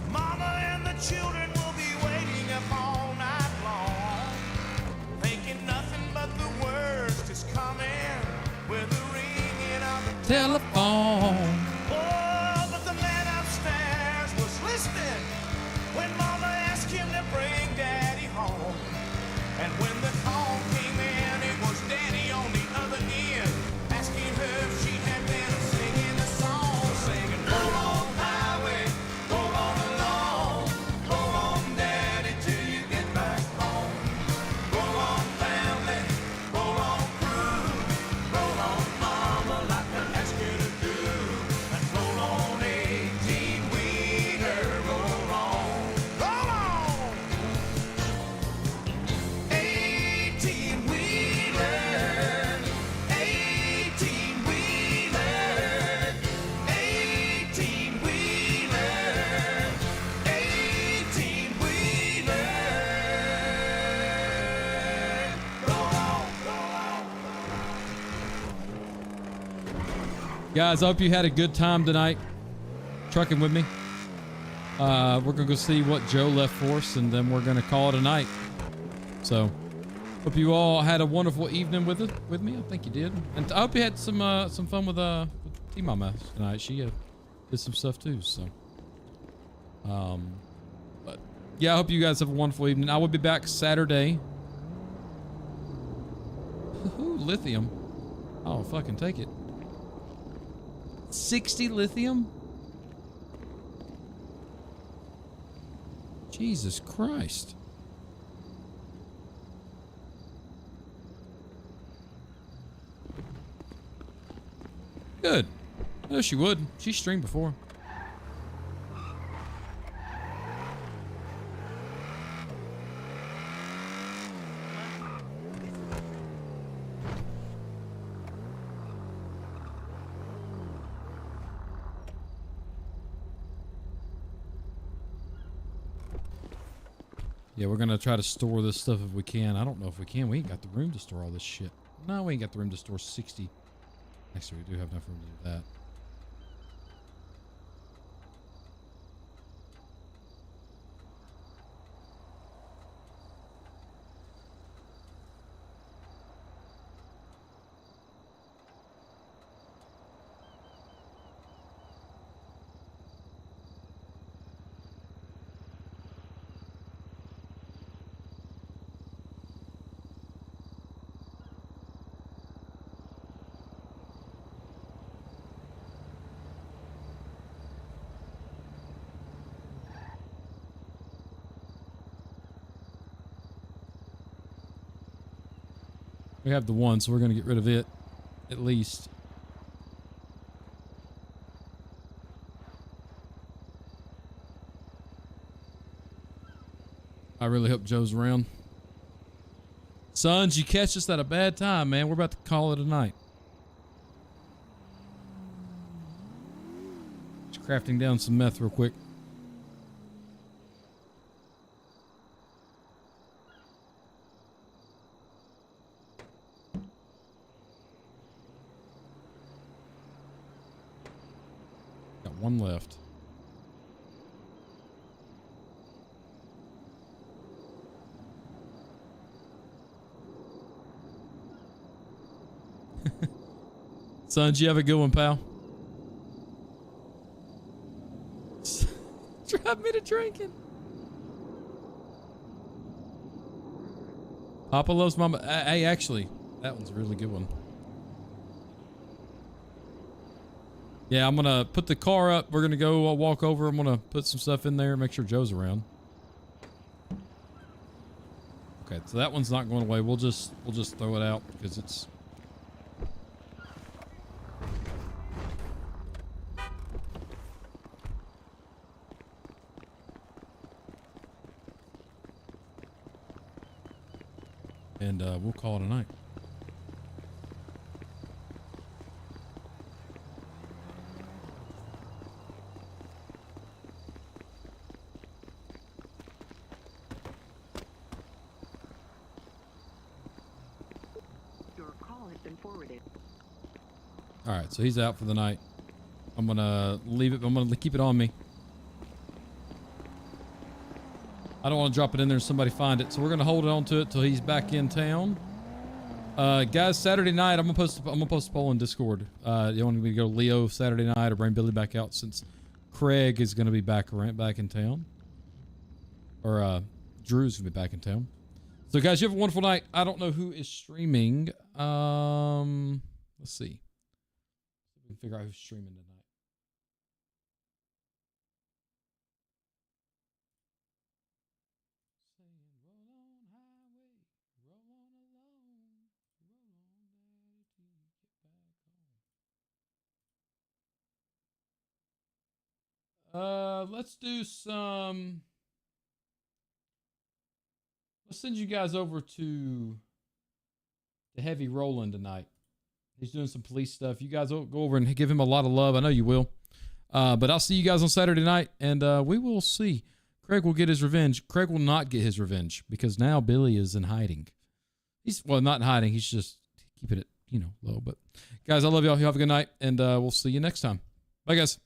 Mama and the children will be waiting up all night long, thinking nothing but the worst is coming with the ringing of the Telephone. Oh, but the man upstairs was listening when Mama asked him to bring Daddy home. And when the call came in, it was Daddy on the other end, asking her if she had been singing the song, singing, roll on highway, roll on along, roll on Daddy till you get back home. Roll on family, roll on crew, roll on mama like I asked you to do, and roll on 18-wheeler, roll on, roll on. 18-wheeler, 18-wheeler, 18-wheeler, 18-wheeler, roll on, roll on. Guys, I hope you had a good time tonight trucking with me. We're going to go see what Joe left for us, and then we're going to call it a night. So, hope you all had a wonderful evening with me. I think you did. And I hope you had some fun with T-Mama tonight. She did some stuff too, so. But, yeah, I hope you guys have a wonderful evening. I will be back Saturday. Ooh, lithium. Oh, fucking take it. 60 lithium? Jesus Christ. Good. I know she would. She streamed before. Yeah, we're gonna try to store this stuff if we can. I don't know if we can. We ain't got the room to store all this shit. No, we ain't got the room to store 60. Actually, we do have enough room to do that. We have the one, so we're going to get rid of it, at least. I really hope Joe's around. Sons, you catch us at a bad time, man. We're about to call it a night. Just crafting down some meth real quick. Got one left. Sons, you have a good one, pal. Drive me to drinking. Papa loves mama. Hey, actually, that one's a really good one. Yeah, I'm gonna put the car up. We're gonna go walk over. I'm gonna put some stuff in there. Make sure Joe's around. Okay, so that one's not going away. We'll just throw it out because it's. And we'll call it a night. Your call has been forwarded. All right, so he's out for the night. I'm gonna leave it. I'm gonna keep it on me. I don't want to drop it in there and somebody find it, so we're gonna hold on to it till he's back in town. Guys, Saturday night I'm gonna post a poll in Discord. You want me to go Leo Saturday night or bring Billy back out since Craig is gonna be back in town, or Drew's gonna be back in town. So guys, you have a wonderful night. I don't know who is streaming. Let's see. We can figure out who's streaming tonight. Let's do some. Let's send you guys over to Heavy Rolling tonight. He's doing some police stuff. You guys go over and give him a lot of love. I know you will. But I'll see you guys on Saturday night, and we will see. Craig will get his revenge. Craig will not get his revenge because now Billy is in hiding. He's not in hiding. He's just keeping it, low. But guys, I love y'all. You have a good night, and we'll see you next time. Bye, guys.